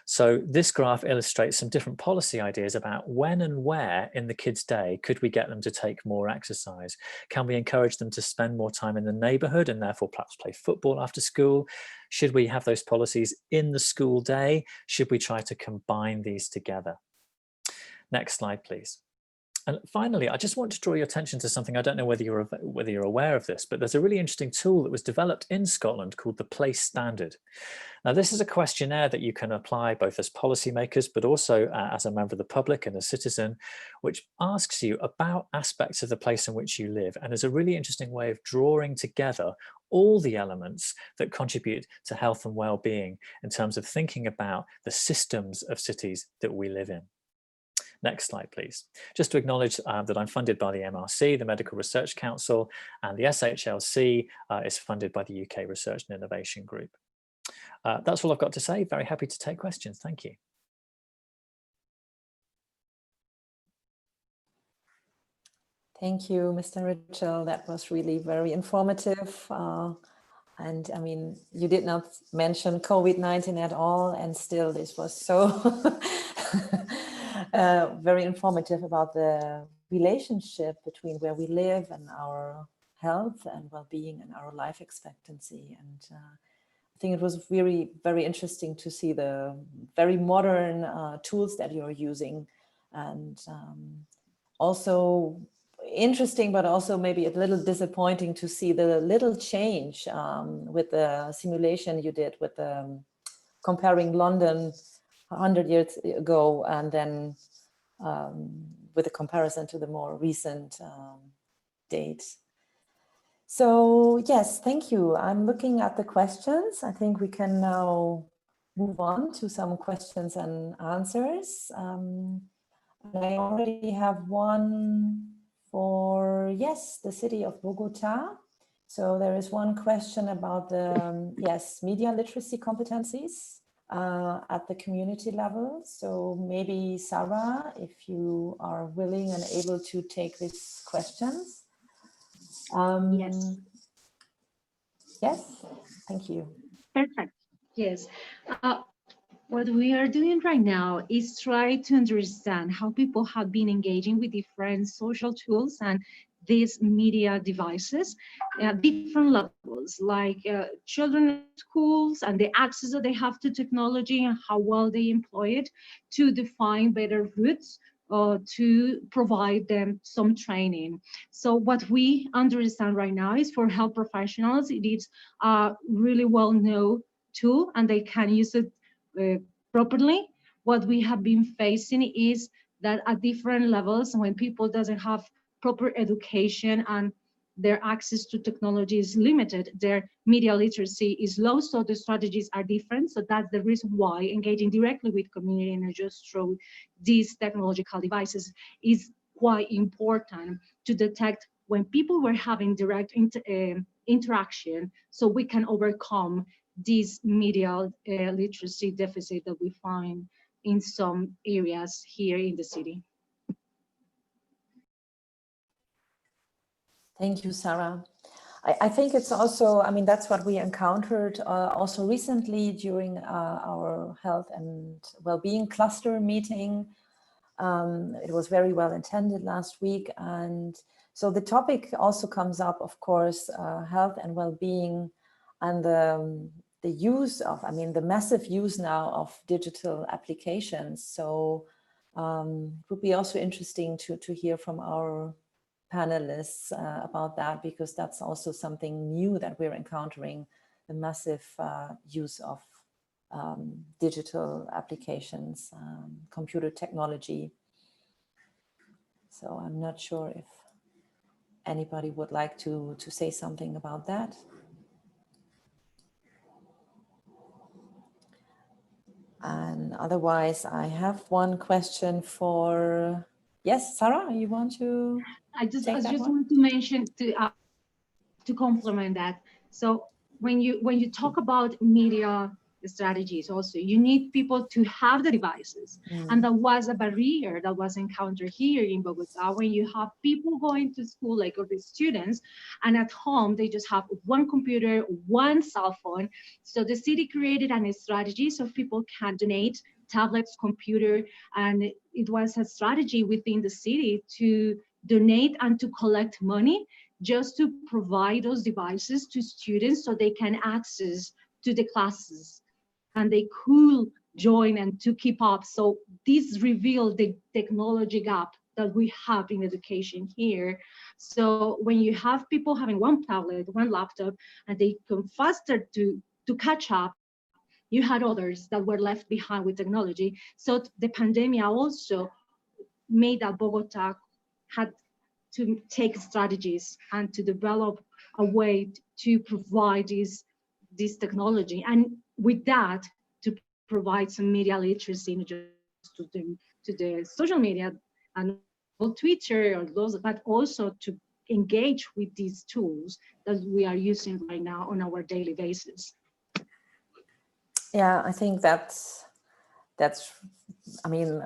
So this graph illustrates some different policy ideas about when and where in the kids' day could we get them to take more exercise? Can we encourage them to spend more time in the neighborhood and therefore perhaps play football after school? Should we have those policies in the school day? Should we try to combine these together? Next slide, please. And finally, I just want to draw your attention to something. I don't know whether you're aware of this, but there's a really interesting tool that was developed in Scotland called the Place Standard. Now, this is a questionnaire that you can apply both as policymakers, but also as a member of the public and a citizen, which asks you about aspects of the place in which you live, and is a really interesting way of drawing together all the elements that contribute to health and well-being in terms of thinking about the systems of cities that we live in. Next slide, please. Just to acknowledge that I'm funded by the MRC, the Medical Research Council, and the SHLC is funded by the UK Research and Innovation Group. That's all I've got to say. Very happy to take questions. Thank you. Thank you, Mr. Ritchell. That was really very informative. And I mean, you did not mention COVID-19 at all, and still this was so very informative about the relationship between where we live and our health and well-being and our life expectancy. And I think it was very, very interesting to see the very modern tools that you're using, and also interesting, but also maybe a little disappointing to see the little change with the simulation you did with comparing London 100 years ago, and then with a comparison to the more recent dates. So yes, thank you. I'm looking at the questions. I think we can now move on to some questions and answers. I already have one for, yes, the city of Bogota. So there is one question about the, yes, media literacy competencies at the community level. So maybe Sarah, if you are willing and able to take these questions. Yes. Yes, thank you. Perfect. Yes. What we are doing right now is try to understand how people have been engaging with different social tools and these media devices at different levels, like children at schools and the access that they have to technology and how well they employ it to define better routes to provide them some training. So what we understand right now is for health professionals, it is a really well-known tool and they can use it properly. What we have been facing is that at different levels, when people doesn't have proper education and their access to technology is limited, their media literacy is low, so the strategies are different. So that's the reason why engaging directly with community and just through these technological devices is quite important to detect when people were having direct interaction, so we can overcome this media literacy deficit that we find in some areas here in the city. Thank you, Sarah. I think it's also, I mean, that's what we encountered also recently during our health and well-being cluster meeting. It was very well attended last week. And so the topic also comes up, of course, health and well-being and the use of, I mean, the massive use now of digital applications. So it would be also interesting to hear from our panelists about that, because that's also something new that we're encountering, the massive use of digital applications, computer technology. So I'm not sure if anybody would like to say something about that. And otherwise, I have one question for, yes, Sarah, you want to? I just want to mention to complement that. So when you talk about media strategies also. You need people to have the devices. And that was a barrier that was encountered here in Bogota, when you have people going to school, like or the students, and at home they just have one computer, one cell phone. So the city created a strategy so people can donate tablets, computer, and it was a strategy within the city to donate and to collect money just to provide those devices to students so they can access to the classes and they could join and to keep up. So this revealed the technology gap that we have in education here. So when you have people having one tablet, one laptop, and they come faster to catch up, you had others that were left behind with technology. So the pandemic also made that Bogota had to take strategies and to develop a way to provide this technology. And with that, to provide some media literacy, not just to the social media and Twitter or those, but also to engage with these tools that we are using right now on our daily basis. Yeah, I think that's I mean,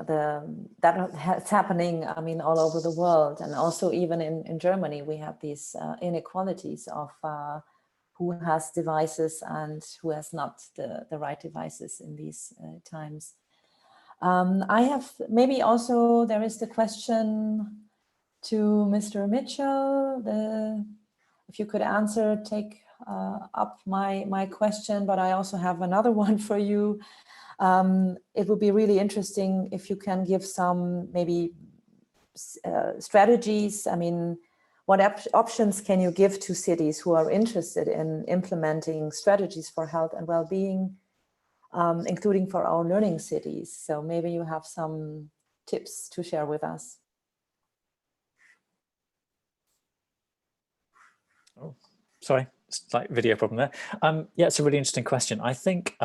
that's happening, I mean, all over the world. And also even in Germany, we have these inequalities of who has devices and who has not the right devices in these times. I have maybe also, there is the question to Mr. Mitchell, if you could answer, take up my question, but I also have another one for you. It would be really interesting if you can give some maybe strategies. I mean, what options can you give to cities who are interested in implementing strategies for health and well-being, including for our learning cities? So maybe you have some tips to share with us. Oh, sorry, slight video problem there. Yeah, it's a really interesting question. I think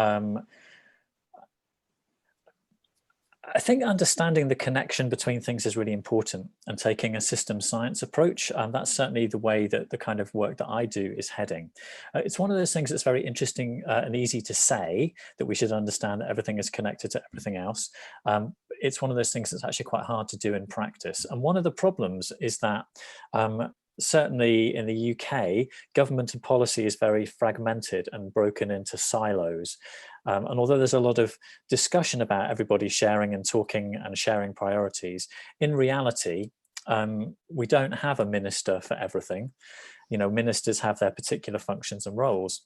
understanding the connection between things is really important, and taking a system science approach. That's certainly the way that the kind of work that I do is heading. It's one of those things that's very interesting and easy to say, that we should understand that everything is connected to everything else. It's one of those things that's actually quite hard to do in practice. And one of the problems is that certainly in the UK, government and policy is very fragmented and broken into silos. And although there's a lot of discussion about everybody sharing and talking and sharing priorities, in reality, we don't have a minister for everything. You know, ministers have their particular functions and roles.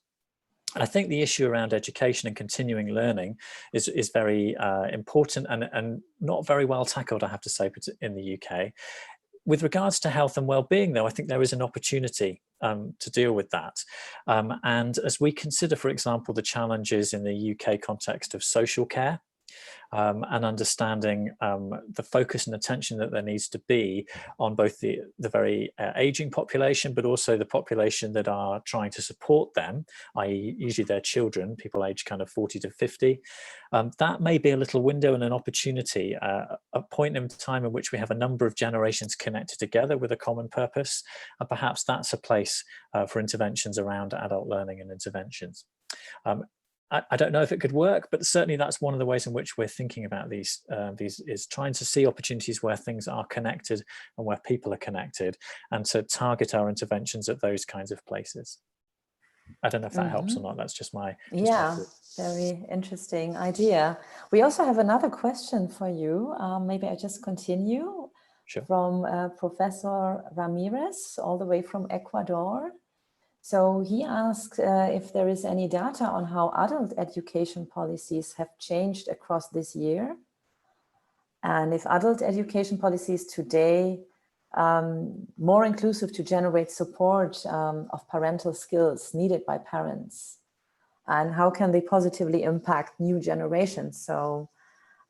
I think the issue around education and continuing learning is very important and not very well tackled, I have to say, in the UK. With regards to health and well-being, though, I think there is an opportunity to deal with that. And as we consider, for example, the challenges in the UK context of social care, and understanding the focus and attention that there needs to be on both the very aging population, but also the population that are trying to support them, i.e. usually their children, people aged kind of 40 to 50. That may be a little window and an opportunity, a point in time in which we have a number of generations connected together with a common purpose. And perhaps that's a place for interventions around adult learning and interventions. I don't know if it could work, but certainly that's one of the ways in which we're thinking about these is trying to see opportunities where things are connected and where people are connected, and to target our interventions at those kinds of places. I don't know if that helps or not. That's just my very interesting idea. We also have another question for you. Maybe I just continue. Sure. From Professor Ramirez, all the way from Ecuador. So he asked if there is any data on how adult education policies have changed across this year, and if adult education policies today more inclusive to generate support of parental skills needed by parents, and how can they positively impact new generations. So,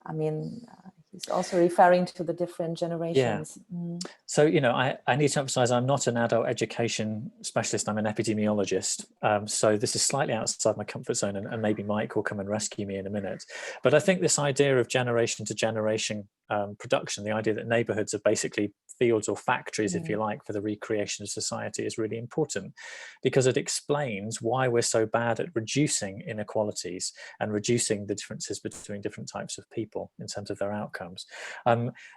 I mean, He's also referring to the different generations. Yeah. So, you know, I need to emphasize I'm not an adult education specialist, I'm an epidemiologist. So this is slightly outside my comfort zone, and maybe Mike will come and rescue me in a minute. But I think this idea of generation to generation production, the idea that neighborhoods are basically fields or factories, if you like, for the recreation of society is really important, because it explains why we're so bad at reducing inequalities and reducing the differences between different types of people in terms of their outcomes.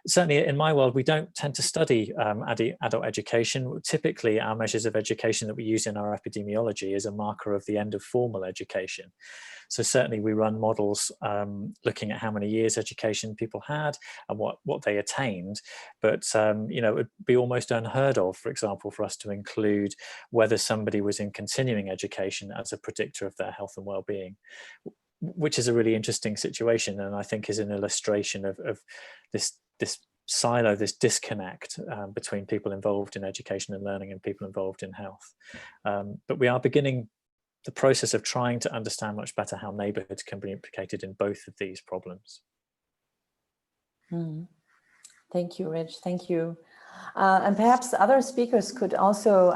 Certainly in my world, we don't tend to study adult education. Typically, our measures of education that we use in our epidemiology is a marker of the end of formal education. So certainly we run models looking at how many years education people had and what they attained. But, you know, it would be almost unheard of, for example, for us to include whether somebody was in continuing education as a predictor of their health and well-being, which is a really interesting situation, and I think is an illustration of this silo, this disconnect between people involved in education and learning and people involved in health. But we are beginning the process of trying to understand much better how neighbourhoods can be implicated in both of these problems. Thank you, Rich. Thank you. And perhaps other speakers could also,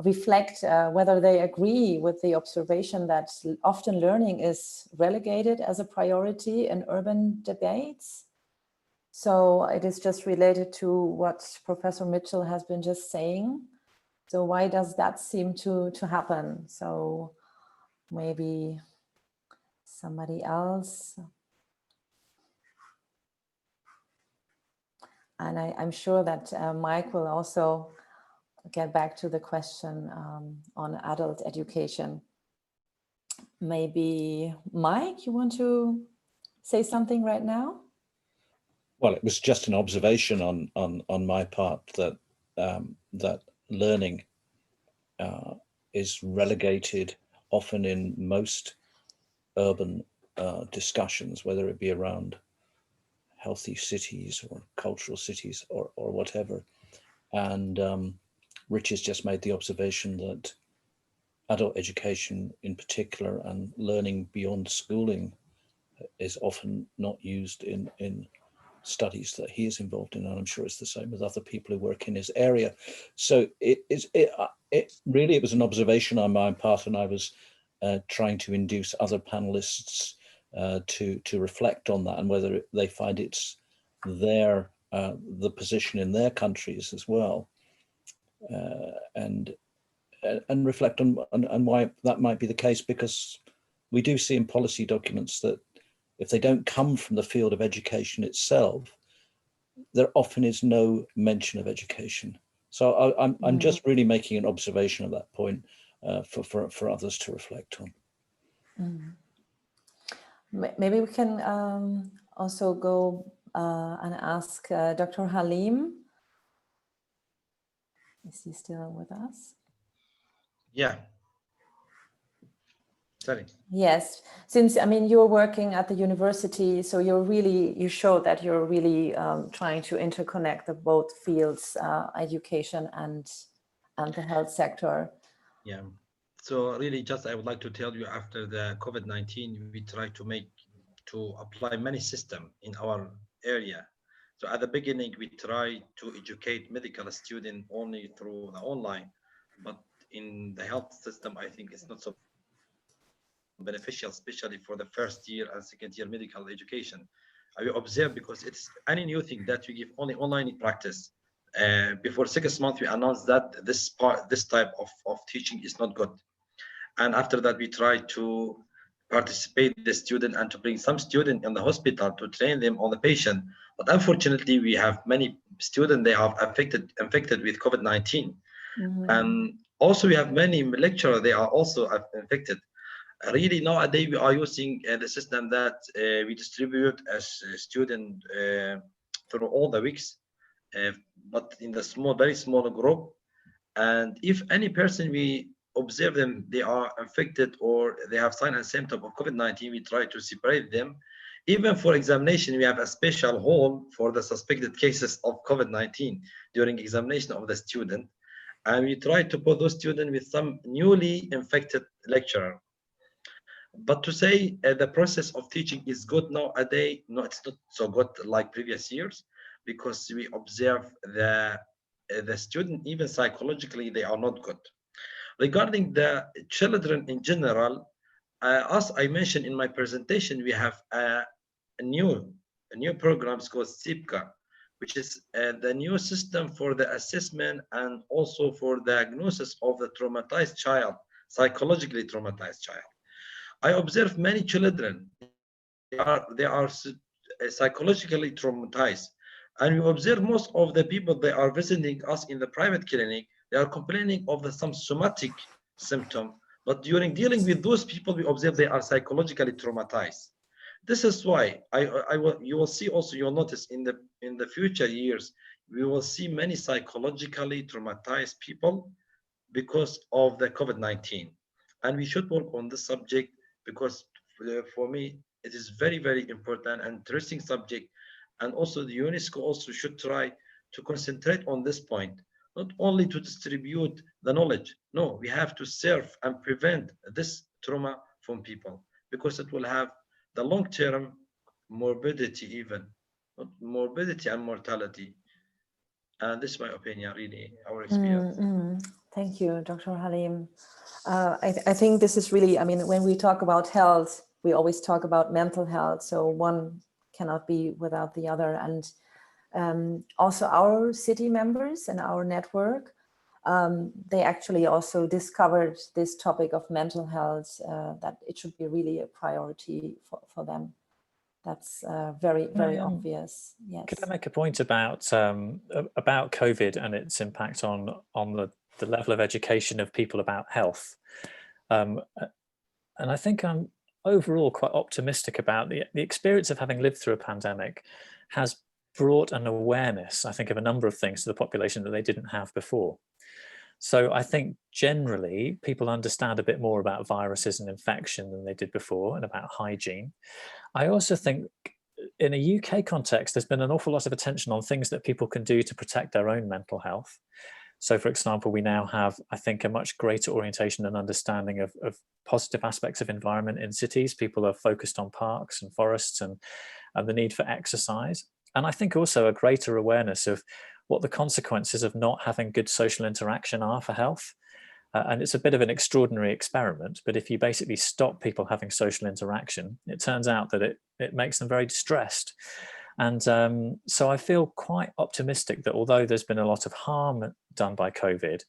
reflect whether they agree with the observation that often learning is relegated as a priority in urban debates. So it is just related to what Professor Mitchell has been just saying. So why does that seem to happen? So maybe somebody else. And I'm sure that Mike will also get back to the question on adult education. Maybe Mike, you want to say something right now? Well, it was just an observation on my part that that learning is relegated often in most urban discussions, whether it be around healthy cities or cultural cities or whatever. And Rich has just made the observation that adult education in particular and learning beyond schooling is often not used in studies that he is involved in, and I'm sure it's the same with other people who work in his area. So it really was an observation on my part, and I was trying to induce other panelists to reflect on that and whether they find it's their the position in their countries as well, and reflect on why that might be the case, because we do see in policy documents that if they don't come from the field of education itself, there often is no mention of education. So I'm just really making an observation at that point for others to reflect on. Maybe we can also go and ask Dr. Halim. Is he still with us? Yeah. Sorry. Yes, since you're working at the university, so you show that you're really trying to interconnect the both fields, education and the health sector. Yeah. So really, just I would like to tell you, after the COVID-19, we try to apply many systems in our area. So at the beginning, we try to educate medical students only through the online, but in the health system, I think it's not so beneficial, especially for the first year and second year medical education. I will observe, because it's any new thing that we give only online practice. Before 6 months, we announced that this type of teaching is not good. And after that, we try to participate the student and to bring some student in the hospital to train them on the patient. But unfortunately, we have many students, they are infected with COVID-19. And also we have many lecturers, they are also infected. Really, nowadays we are using the system that we distribute as a student through all the weeks, but in the very small group. And if any person we observe them, they are infected or they have signs and symptoms of COVID-19, we try to separate them. Even for examination, we have a special hall for the suspected cases of COVID-19 during examination of the student. And we try to put those students with some newly infected lecturer. But to say the process of teaching is good nowadays, no, it's not so good like previous years, because we observe the student, even psychologically, they are not good. Regarding the children in general, as I mentioned in my presentation, we have a new programs called SIPCA, which is the new system for the assessment and also for diagnosis of the traumatized child, psychologically traumatized child. I observe many children, they are psychologically traumatized. And we observe most of the people that are visiting us in the private clinic, they are complaining of some somatic symptom. But during dealing with those people, we observe they are psychologically traumatized. This is why you will see also, you'll notice in the future years, we will see many psychologically traumatized people because of the COVID-19. And we should work on this subject, because for me, it is very, very important and interesting subject. And also the UNESCO also should try to concentrate on this point, not only to distribute the knowledge. No, we have to serve and prevent this trauma from people, because it will have the long-term morbidity, even not morbidity and mortality. And this is my opinion, really, our experience. Thank you, Dr. Halim. I think this is really, I mean, when we talk about health, we always talk about mental health. So one cannot be without the other. And also our city members and our network, they actually also discovered this topic of mental health, that it should be really a priority for them. That's very, very obvious. Yes. Could I make a point about COVID and its impact on the level of education of people about health? And I think I'm overall quite optimistic about the experience of having lived through a pandemic has brought an awareness, I think, of a number of things to the population that they didn't have before. So I think generally people understand a bit more about viruses and infection than they did before, and about hygiene. I also think in a UK context, there's been an awful lot of attention on things that people can do to protect their own mental health. So for example, we now have, I think, a much greater orientation and understanding of positive aspects of environment in cities. People are focused on parks and forests and the need for exercise. And I think also a greater awareness of what the consequences of not having good social interaction are for health. And it's a bit of an extraordinary experiment, but if you basically stop people having social interaction, it turns out that it makes them very distressed. And so I feel quite optimistic that although there's been a lot of harm done by COVID,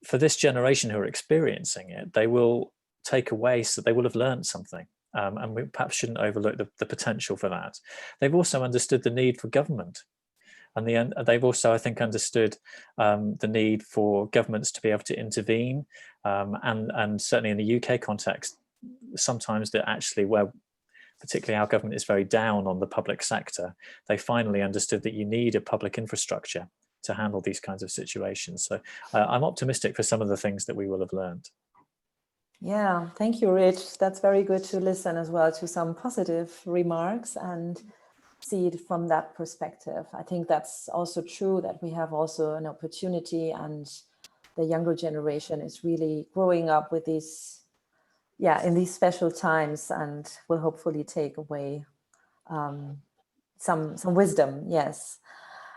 for this generation who are experiencing it, they will take away, so they will have learned something. And we perhaps shouldn't overlook the potential for that. They've also understood the need for government. And they've also, I think, understood the need for governments to be able to intervene. And certainly in the UK context, sometimes that actually where particularly our government is very down on the public sector, they finally understood that you need a public infrastructure to handle these kinds of situations. So I'm optimistic for some of the things that we will have learned. Yeah, thank you, Rich. That's very good to listen as well to some positive remarks and see it from that perspective. I think that's also true, that we have also an opportunity, and the younger generation is really growing up with these, in these special times, and will hopefully take away some wisdom. Yes.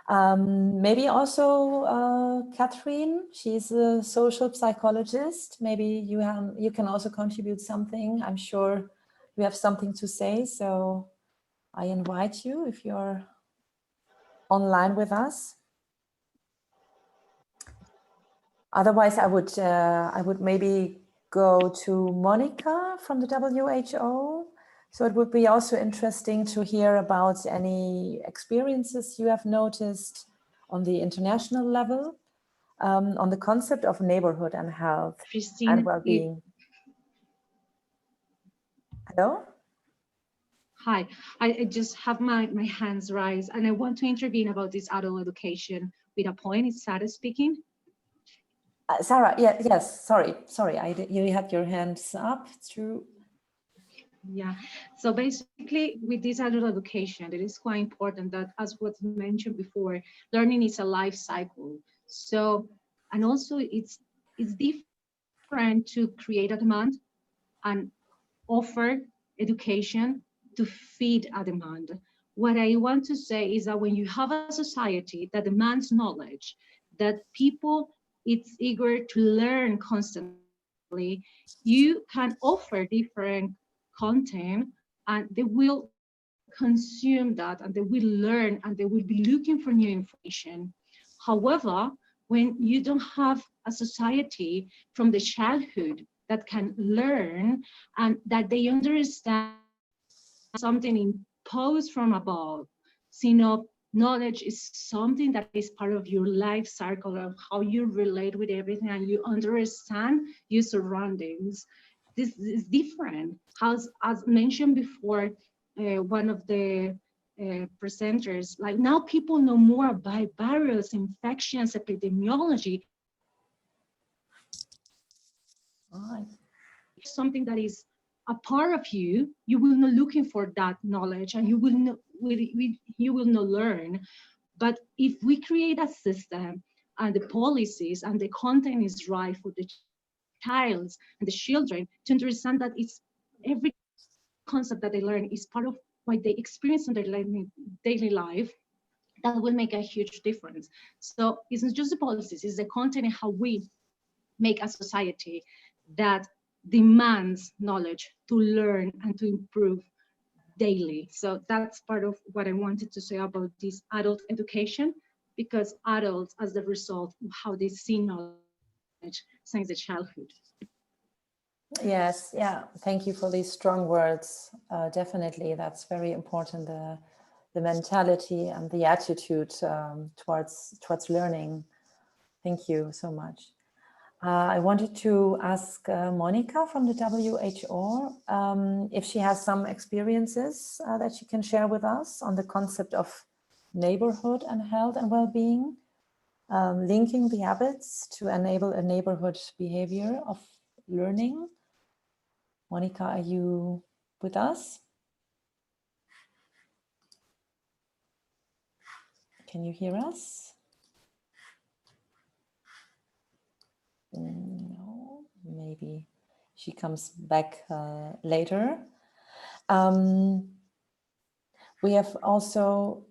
Maybe also Catherine, she's a social psychologist. Maybe you can also contribute something. I'm sure you have something to say, so I invite you if you're online with us. Otherwise, I would maybe go to Monica from the WHO. So it would be also interesting to hear about any experiences you have noticed on the international level, on the concept of neighborhood and health and well-being. Hello? Hi, I just have my hands raised, and I want to intervene about this adult education with a point. It's Sarah speaking. Sarah, yes, sorry, you had your hands up. It's true. Yeah, so basically with this adult education, it is quite important that, as was mentioned before, learning is a life cycle. So, and also it's different to create a demand and offer education to feed a demand. What I want to say is that when you have a society that demands knowledge, that people it's eager to learn constantly, you can offer different content and they will consume that and they will learn and they will be looking for new information. However, when you don't have a society from the childhood that can learn and that they understand something imposed from above, knowledge is something that is part of your life cycle of how you relate with everything and you understand your surroundings. This is different. As mentioned before, one of the presenters, like now people know more about virus, infections, epidemiology. Something that is a part of you, you will not looking for that knowledge and you will not learn. But if we create a system and the policies and the content is right for the child and the children to understand that it's every concept that they learn is part of what they experience in their daily life, that will make a huge difference. So it's not just the policies, it's the content and how we make a society that demands knowledge to learn and to improve daily. So that's part of what I wanted to say about this adult education, because adults, as the result of how they see knowledge since the childhood. Yes, yeah, thank you for these strong words. Definitely, that's very important, the mentality and the attitude towards learning. Thank you so much. I wanted to ask Monica from the WHO if she has some experiences that she can share with us on the concept of neighborhood and health and well-being, linking the habits to enable a neighborhood behavior of learning. Monica, are you with us? Can you hear us? No, maybe she comes back later. We have also,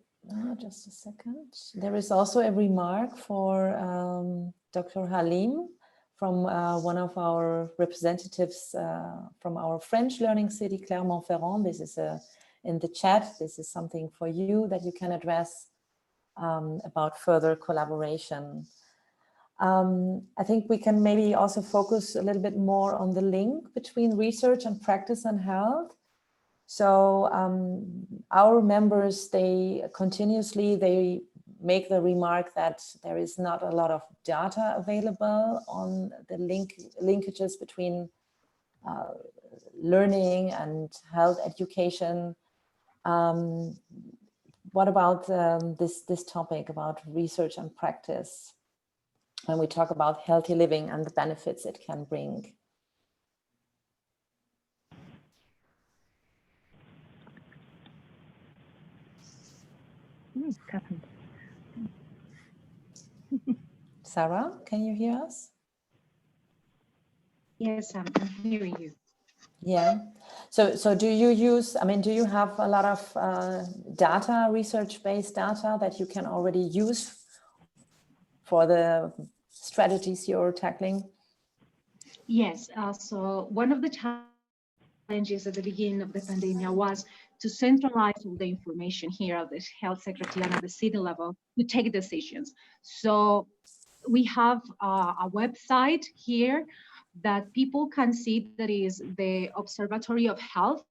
just a second. There is also a remark for Dr. Halim from one of our representatives from our French learning city, Clermont-Ferrand. This is in the chat. This is something for you that you can address about further collaboration. I think we can maybe also focus a little bit more on the link between research and practice and health. So our members, they make the remark that there is not a lot of data available on the linkages between learning and health education. What about this topic about research and practice when we talk about healthy living and the benefits it can bring? Sarah, can you hear us? Yes, I'm hearing you. Yeah. So do you use, do you have a lot of data, research-based data that you can already use for the strategies you're tackling? Yes, so one of the challenges at the beginning of the pandemic was to centralize all the information here at the health secretary and at the city level to take decisions. So we have a website here that people can see, that is the Observatory of Health,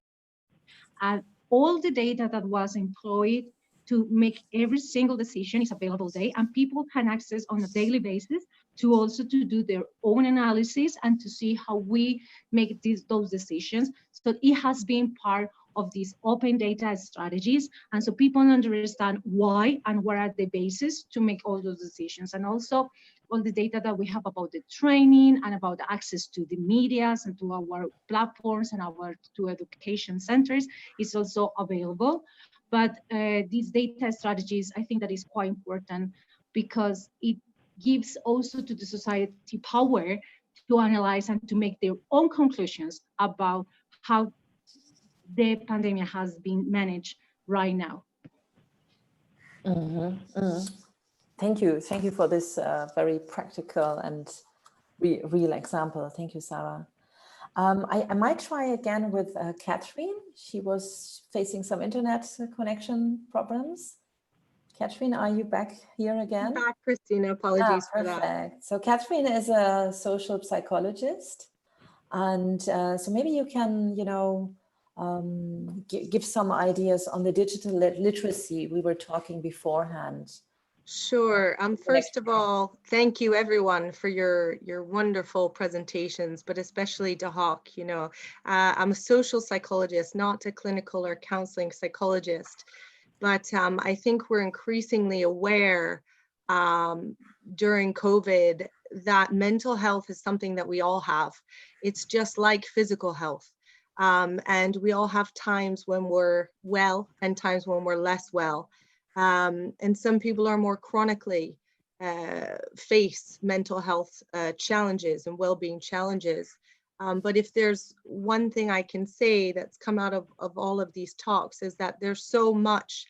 and all the data that was employed to make every single decision is available there, and people can access on a daily basis to also to do their own analysis and to see how we make those decisions. So it has been part of these open data strategies, and so people understand why and what are the basis to make all those decisions. And also all the data that we have about the training and about the access to the medias and to our platforms and our to education centers is also available. But these data strategies, I think that is quite important because it gives also to the society power to analyze and to make their own conclusions about how the pandemic has been managed right now. Thank you for this very practical and real example. Thank you, Sarah. I might try again with Catherine. She was facing some internet connection problems. Catherine, are you back here again? Back, Christina. Apologies for that. Perfect. So Catherine is a social psychologist, and so maybe you can, give some ideas on the digital literacy we were talking beforehand. Sure. First of all, thank you everyone for your wonderful presentations, but especially Dahak. I'm a social psychologist, not a clinical or counseling psychologist, but I think we're increasingly aware during COVID that mental health is something that we all have. It's just like physical health. And we all have times when we're well and times when we're less well. And some people are more chronically face mental health challenges and well-being challenges. But if there's one thing I can say that's come out of all of these talks is that there's so much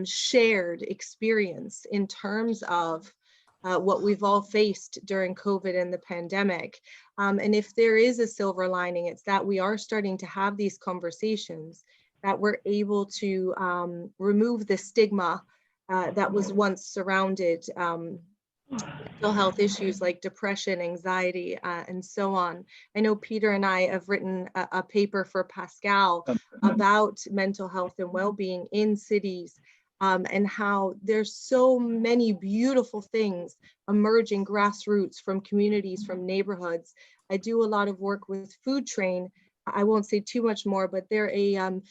shared experience in terms of what we've all faced during COVID and the pandemic. And if there is a silver lining, it's that we are starting to have these conversations, that we're able to remove the stigma that was once surrounded mental health issues like depression, anxiety, and so on. I know Peter and I have written a paper for Pascal about mental health and well-being in cities, and how there's so many beautiful things emerging grassroots from communities, from neighborhoods. I do a lot of work with Food Train. I won't say too much more, but they're a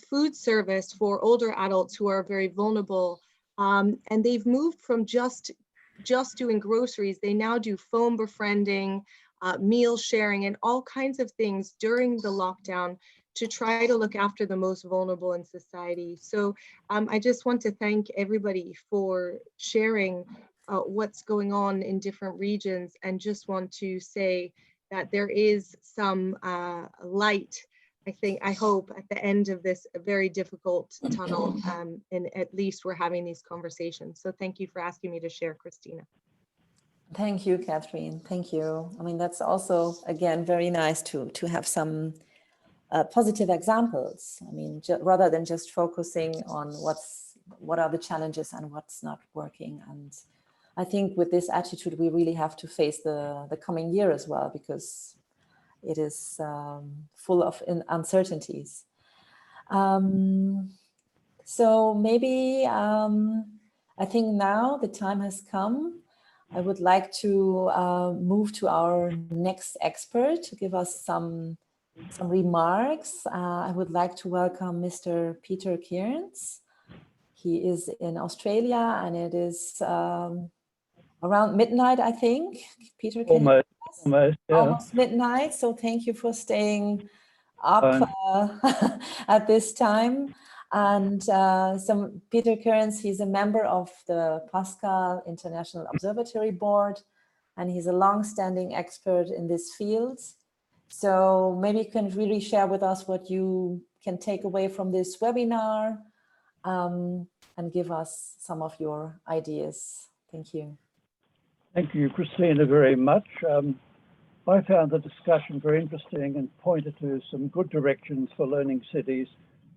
food service for older adults who are very vulnerable. And they've moved from just doing groceries. They now do phone befriending, meal sharing, and all kinds of things during the lockdown to try to look after the most vulnerable in society. So I just want to thank everybody for sharing what's going on in different regions, and just want to say that there is some light, I hope, at the end of this very difficult tunnel, and at least we're having these conversations. So thank you for asking me to share, Christina. Thank you, Catherine. Thank you. I mean, that's also, again, very nice to have some positive examples. I mean, rather than just focusing on what are the challenges and what's not working. And I think with this attitude, we really have to face the coming year as well, because it is full of uncertainties. So maybe I think now the time has come. I would like to move to our next expert to give us some remarks. I would like to welcome Mr. Peter Cairns. He is in Australia, and it is around midnight, I think. Peter, can almost midnight. So thank you for staying up at this time. And Peter Cairns, he's a member of the Pascal International Observatory Board, and he's a long-standing expert in this field. So maybe you can really share with us what you can take away from this webinar, and give us some of your ideas. Thank you. Thank you, Christina, very much. I found the discussion very interesting and pointed to some good directions for learning cities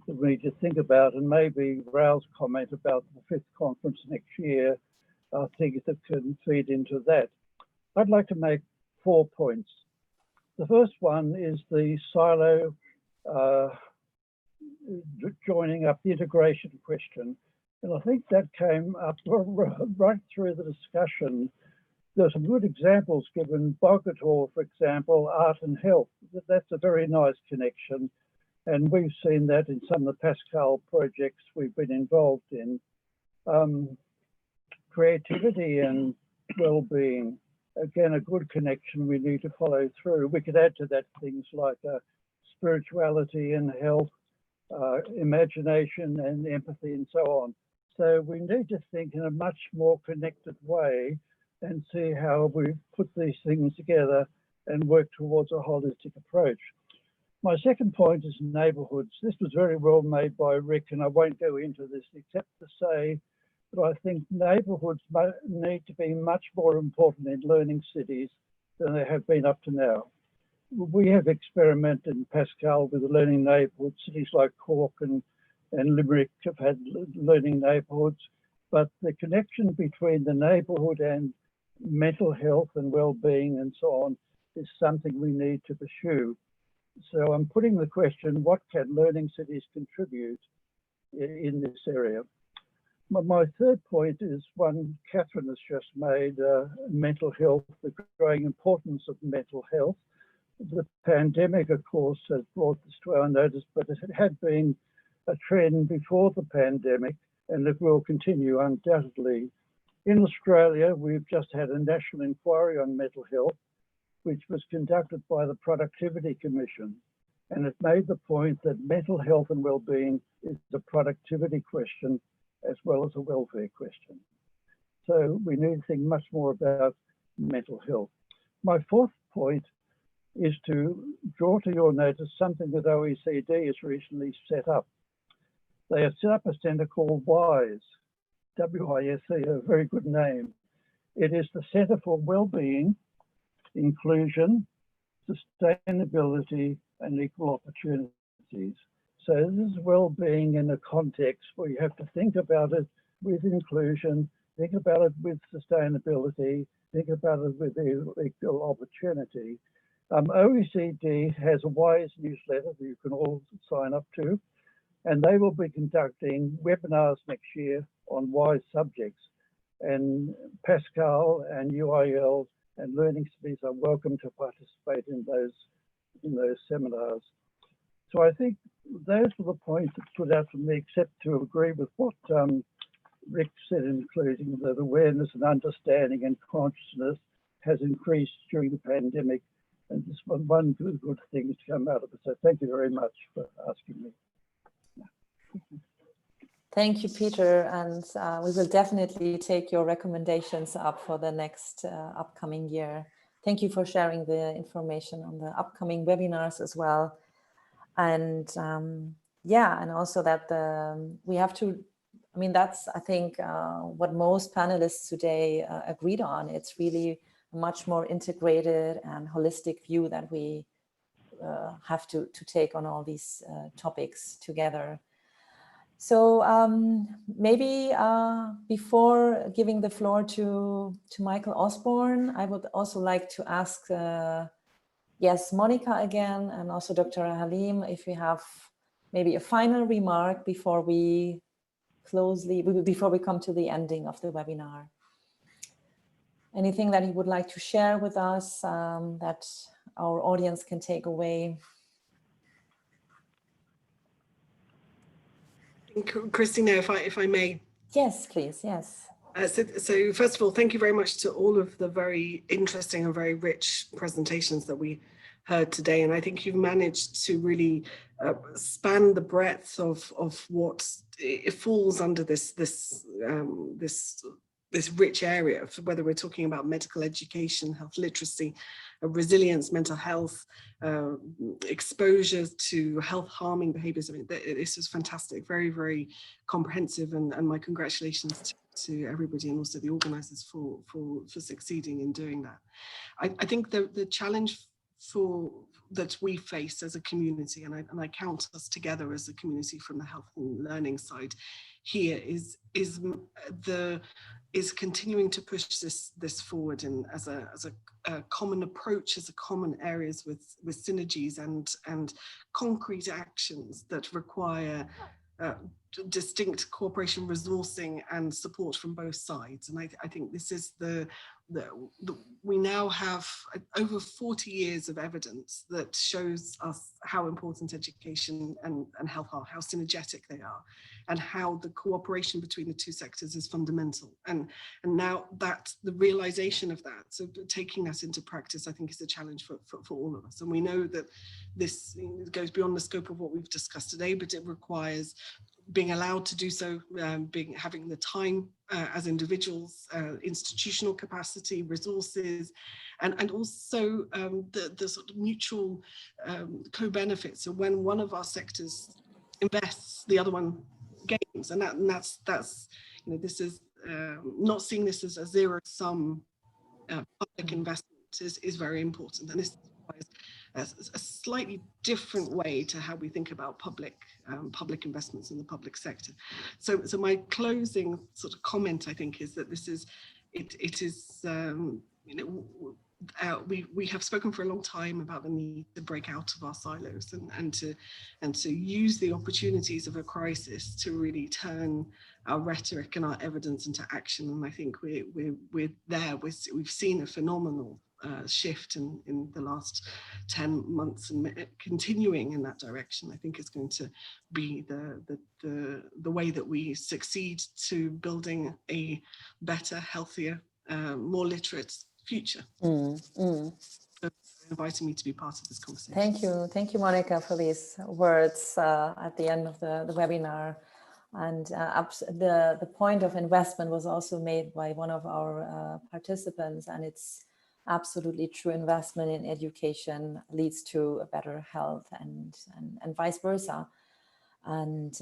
that we need to think about, and maybe Raoul's comment about the 5th conference next year are things that can feed into that. I'd like to make 4 points. The first one is the silo joining up, the integration question. And I think that came up right through the discussion. There's some good examples given. Bogator, for example, art and health. That's a very nice connection. And we've seen that in some of the Pascal projects we've been involved in. Creativity and well-being. Again, a good connection we need to follow through. We could add to that things like spirituality and health, imagination and empathy and so on. So we need to think in a much more connected way and see how we put these things together and work towards a holistic approach. My second point is neighbourhoods. This was very well made by Rick, and I won't go into this except to say that I think neighbourhoods need to be much more important in learning cities than they have been up to now. We have experimented in Pascal with the learning neighbourhoods. Cities like Cork and Limerick have had learning neighbourhoods, but the connection between the neighbourhood and mental health and well-being and so on is something we need to pursue. So I'm putting the question, what can learning cities contribute in this area? My third point is one Catherine has just made, mental health, the growing importance of mental health. The pandemic, of course, has brought this to our notice, but it had been a trend before the pandemic, and it will continue undoubtedly. In Australia, we've just had a national inquiry on mental health, which was conducted by the Productivity Commission, and it made the point that mental health and well-being is a productivity question as well as a welfare question. So we need to think much more about mental health. My fourth point is to draw to your notice something that OECD has recently set up. They have set up a centre called WISE, W-I-S-E, a very good name. It is the Centre for Wellbeing, Inclusion, Sustainability and Equal Opportunities. So this is well-being in a context where you have to think about it with inclusion, think about it with sustainability, think about it with equal opportunity. OECD has a WISE newsletter that you can all sign up to, and they will be conducting webinars next year on WISE subjects. And Pascal and UIL and learning cities are welcome to participate in those seminars. So I think those are the points that stood out for me, except to agree with what Rick said, including that awareness and understanding and consciousness has increased during the pandemic. And this was one good thing to come out of it. So thank you very much for asking me. Thank you, Peter. And we will definitely take your recommendations up for the next upcoming year. Thank you for sharing the information on the upcoming webinars as well. And yeah, and also that we have to, I mean, that's, I think, what most panelists today agreed on. It's really a much more integrated and holistic view that we have to take on all these topics together. So maybe before giving the floor to Michael Osborne, I would also like to ask, yes, Monica again, and also Dr. Halim, if we have maybe a final remark before we come to the ending of the webinar. Anything that you would like to share with us that our audience can take away? Christina, if I may. Yes, please, yes. So first of all, thank you very much to all of the very interesting and very rich presentations that we heard today. And I think you've managed to really span the breadth of what it falls under this rich area, whether we're talking about medical education, health literacy, resilience, mental health, exposure to health harming behaviors. I mean, this is fantastic, very, very comprehensive, and my congratulations to everybody and also the organizers for succeeding in doing that. I think the challenge that we face as a community, and I count us together as a community from the health and learning side here, is continuing to push this forward and as a common approach, as a common areas with synergies and concrete actions that require distinct cooperation, resourcing and support from both sides. And I think this is we now have over 40 years of evidence that shows us how important education and health are, how synergetic they are, and how the cooperation between the two sectors is fundamental. And now that the realization of that, so taking that into practice, I think is a challenge for all of us. And we know that this goes beyond the scope of what we've discussed today, but it requires being allowed to do so, having the time as individuals, institutional capacity, resources, and also the sort of mutual co-benefits. So when one of our sectors invests, the other one gains, and that's you know, this is not seeing this as a zero-sum public investment is very important, and this is a slightly different way to how we think about public investments in the public sector. So my closing sort of comment, I think, is that this is it is you know, we have spoken for a long time about the need to break out of our silos and to use the opportunities of a crisis to really turn our rhetoric and our evidence into action. And I think we're there. We've seen a phenomenal shift in the last 10 months, and continuing in that direction, I think, is going to be the way that we succeed to building a better, healthier, more literate future. Inviting me to be part of this conversation. Thank you, Monica, for these words at the end of the webinar. And the point of investment was also made by one of our participants, and it's absolutely true. Investment in education leads to a better health, and vice versa. And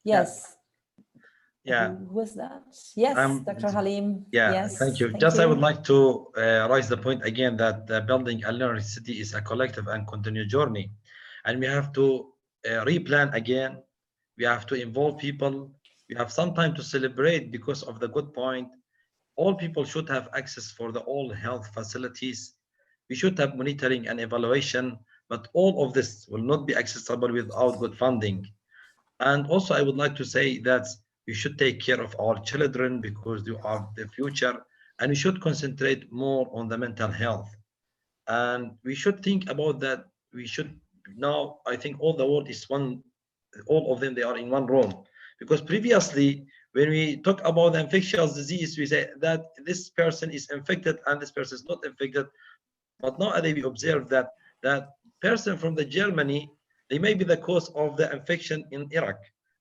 yes. Yeah. Who was that? Yes, Dr. Halim. Yeah, yes, thank you. I would like to raise the point again that building a learning city is a collective and continued journey. And we have to replan again. We have to involve people. We have some time to celebrate because of the good point. All people should have access for all health facilities. We should have monitoring and evaluation, but all of this will not be accessible without good funding. And also, I would like to say that we should take care of our children because they are the future, and we should concentrate more on the mental health. And we should think about that. We should now, I think all the world is one, all of them, they are in one room. Because previously, when we talk about the infectious disease, we say that this person is infected and this person is not infected. But nowadays we observe that that person from the Germany, they may be the cause of the infection in Iraq,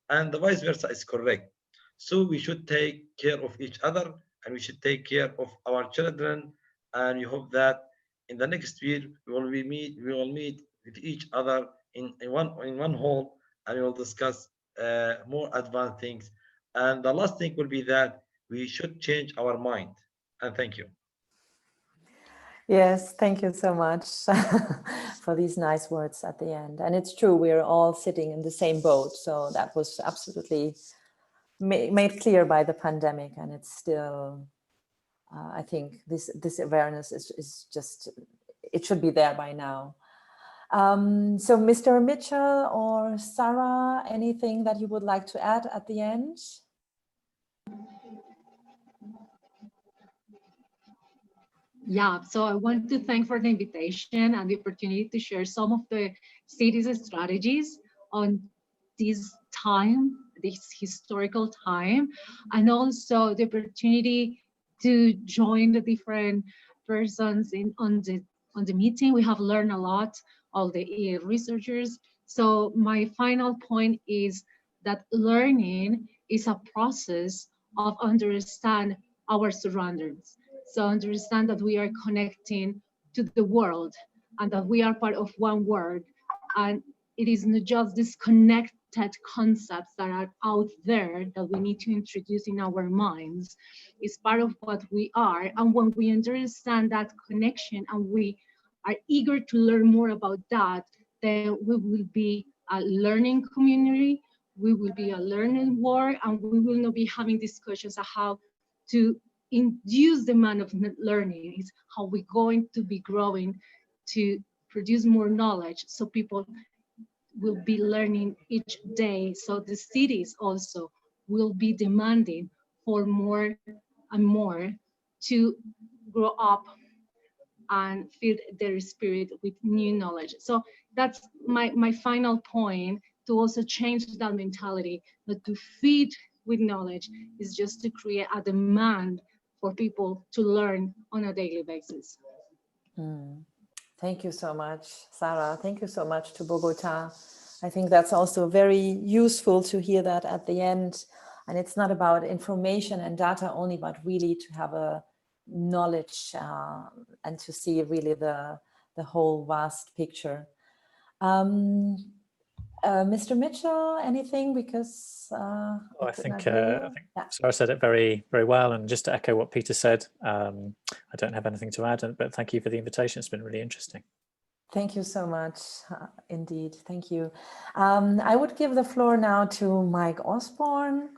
and the vice versa is correct. So we should take care of each other, and we should take care of our children, and we hope that in the next year we will meet with each other in one hall, and we will discuss more advanced things. And the last thing will be that we should change our mind. And thank you. Yes, thank you so much for these nice words at the end. And it's true, we're all sitting in the same boat. So that was absolutely made clear by the pandemic. And it's still, I think this awareness is just, it should be there by now. So Mr. Mitchell or Sarah, anything that you would like to add at the end? Yeah, so I want to thank for the invitation and the opportunity to share some of the city's strategies on this time, this historical time, and also the opportunity to join the different persons on the meeting. We have learned a lot, all the researchers. So my final point is that learning is a process of understand our surroundings. So understand that we are connecting to the world and that we are part of one world. And it is not just disconnected concepts that are out there that we need to introduce in our minds. It's part of what we are. And when we understand that connection and we are eager to learn more about that, then we will be a learning community, we will be a learning world, and we will not be having discussions on how to induce demand of learning. Is how we're going to be growing to produce more knowledge, so people will be learning each day. So the cities also will be demanding for more and more to grow up and feed their spirit with new knowledge. So that's my final point, to also change that mentality, not to feed with knowledge, is just to create a demand for people to learn on a daily basis. Thank you so much, Sarah. Thank you so much to Bogota I think that's also very useful to hear that at the end. And it's not about information and data only, but really to have a knowledge and to see really the whole vast picture. Mr. Mitchell, anything? Because I think yeah. Sarah said it very, very well. And just to echo what Peter said, I don't have anything to add, but thank you for the invitation. It's been really interesting. Thank you so much, indeed. Thank you. I would give the floor now to Mike Osborne,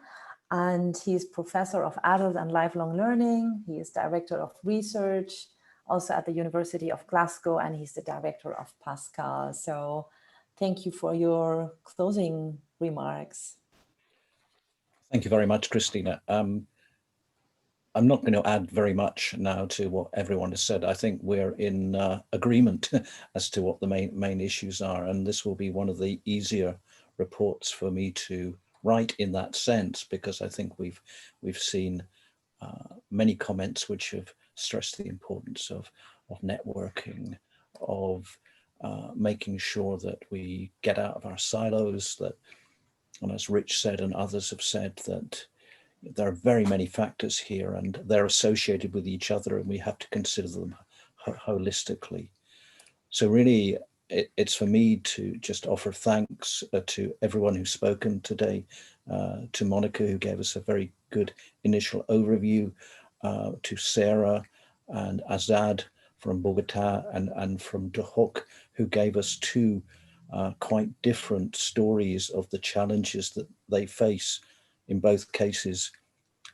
and he's Professor of Adult and Lifelong Learning. He is Director of Research, also at the University of Glasgow, and he's the Director of Pascal. So thank you for your closing remarks. Thank you very much, Christina. I'm not going to add very much now to what everyone has said. I think we're in agreement as to what the main issues are, and this will be one of the easier reports for me to write in that sense, because I think we've seen many comments which have stressed the importance of networking, of making sure that we get out of our silos, that, and as Rich said and others have said, that there are very many factors here and they're associated with each other, and we have to consider them holistically. So really, it's for me to just offer thanks to everyone who's spoken today, to Monica, who gave us a very good initial overview, to Sarah and Azad from Bogota and from Duhok, who gave us two quite different stories of the challenges that they face. In both cases,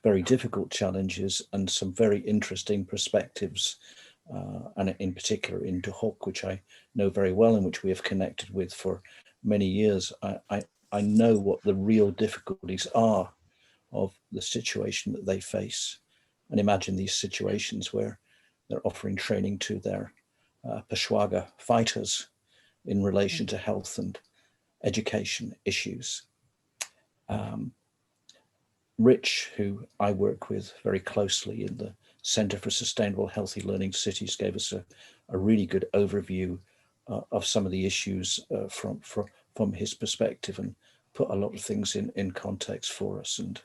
very difficult challenges and some very interesting perspectives, and in particular in Duhok, which I know very well and which we have connected with for many years. I know what the real difficulties are of the situation that they face, and imagine these situations where they're offering training to their Peshmarga fighters in relation to health and education issues. Rich, who I work with very closely in the Center for Sustainable Healthy Learning Cities, gave us a really good overview of some of the issues from his perspective, and put a lot of things in context for us. And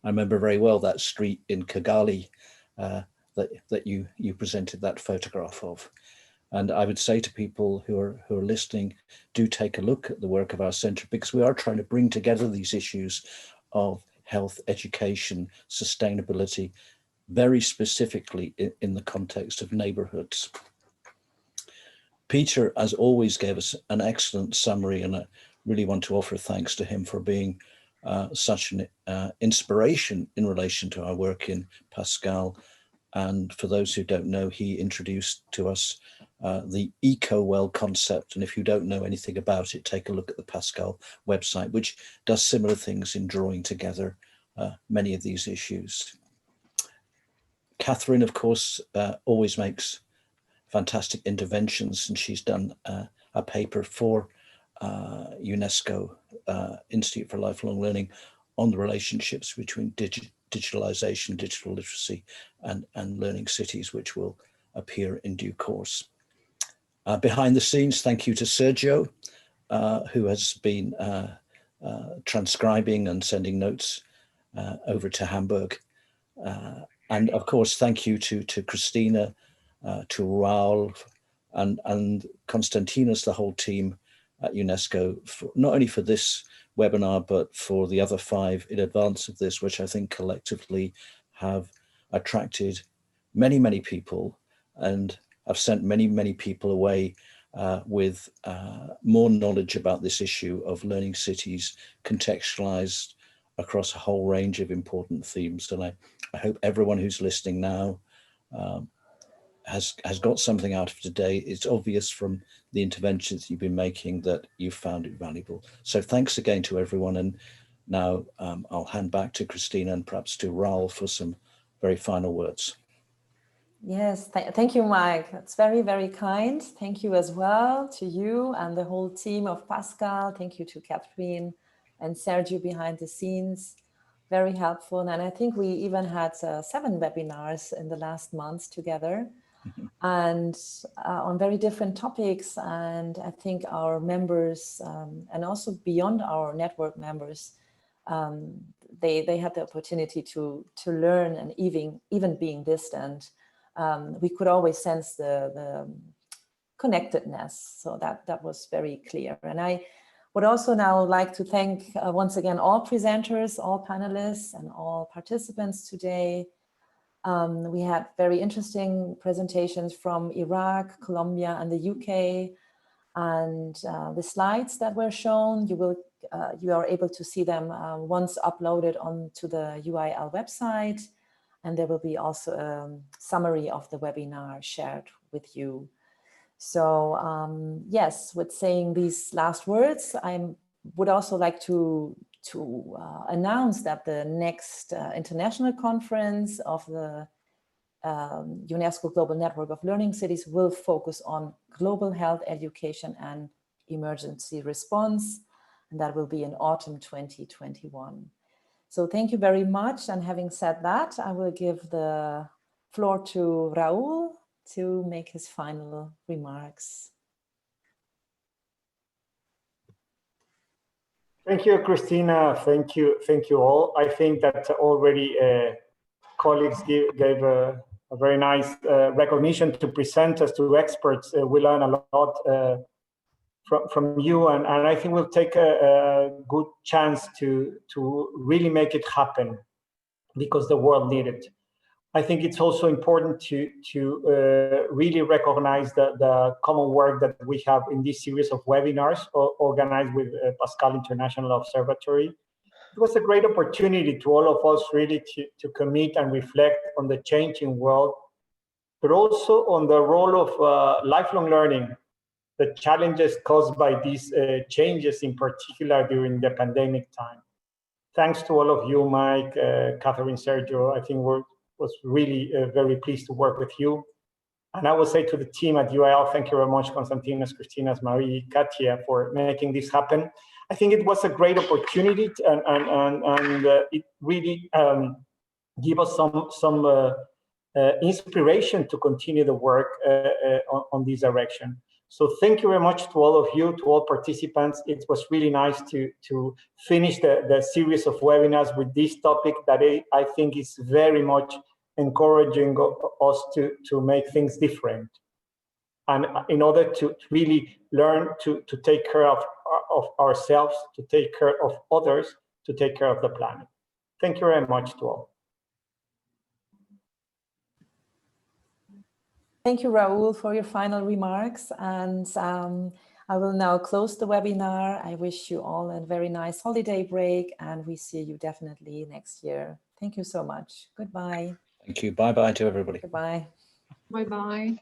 I remember very well that street in Kigali that you presented that photograph of. And I would say to people who are listening, do take a look at the work of our center, because we are trying to bring together these issues of health, education, sustainability, very specifically in the context of neighborhoods. Peter, as always, gave us an excellent summary, and I really want to offer thanks to him for being such an inspiration in relation to our work in Pascal. And for those who don't know, he introduced to us the eco-well concept. And if you don't know anything about it, take a look at the Pascal website, which does similar things in drawing together many of these issues. Catherine, of course, always makes fantastic interventions, and she's done a paper for UNESCO Institute for Lifelong Learning on the relationships between digitalization, digital literacy, and learning cities, which will appear in due course. Behind the scenes, thank you to Sergio, who has been transcribing and sending notes over to Hamburg. And of course, thank you to Christina, to Raul, and Konstantinos, the whole team at UNESCO, not only for this webinar, but for the other 5 in advance of this, which I think collectively have attracted many, many people, and have sent many, many people away with more knowledge about this issue of learning cities, contextualized across a whole range of important themes. And I hope everyone who's listening now has got something out of today. It's obvious from the interventions you've been making that you've found it valuable. So thanks again to everyone. And now I'll hand back to Christina and perhaps to Raul for some very final words. Yes, thank you, Mike. That's very, very kind. Thank you as well to you and the whole team of Pascal. Thank you to Catherine and Sergio behind the scenes. Very helpful. And I think we even had 7 webinars in the last months together. and on very different topics. And I think our members and also beyond our network members, they had the opportunity to learn, and even being distant, we could always sense the connectedness. So that was very clear. And I would also now like to thank once again all presenters, all panelists, and all participants today. We had very interesting presentations from Iraq, Colombia, and the UK. And the slides that were shown, you are able to see them once uploaded onto the UIL website. And there will be also a summary of the webinar shared with you. So yes, with saying these last words, I would also like to announce that the next international conference of the UNESCO Global Network of Learning Cities will focus on global health education and emergency response, and that will be in autumn 2021. So thank you very much. And having said that, I will give the floor to Raúl to make his final remarks. Thank you, Christina. Thank you all. I think that already colleagues gave a very nice recognition to present us to experts. We learn a lot from you, and I think we'll take a good chance to really make it happen, because the world needs it. I think it's also important to really recognize the common work that we have in this series of webinars organized with Pascal International Observatory. It was a great opportunity to all of us really to commit and reflect on the changing world, but also on the role of lifelong learning, the challenges caused by these changes, in particular during the pandemic time. Thanks to all of you, Mike, Catherine, Sergio. I think was really very pleased to work with you. And I will say to the team at UIL, thank you very much, Konstantinos, Christinas, Marie, Katia, for making this happen. I think it was a great opportunity, and it really gave us some inspiration to continue the work on this direction. So thank you very much to all of you, to all participants. It was really nice to finish the series of webinars with this topic that I think is very much encouraging us to make things different. And in order to really learn to take care of ourselves, to take care of others, to take care of the planet. Thank you very much to all. Thank you, Raúl, for your final remarks. And I will now close the webinar. I wish you all a very nice holiday break, and we see you definitely next year. Thank you so much. Goodbye. Thank you. Bye-bye to everybody. Goodbye. Bye-bye.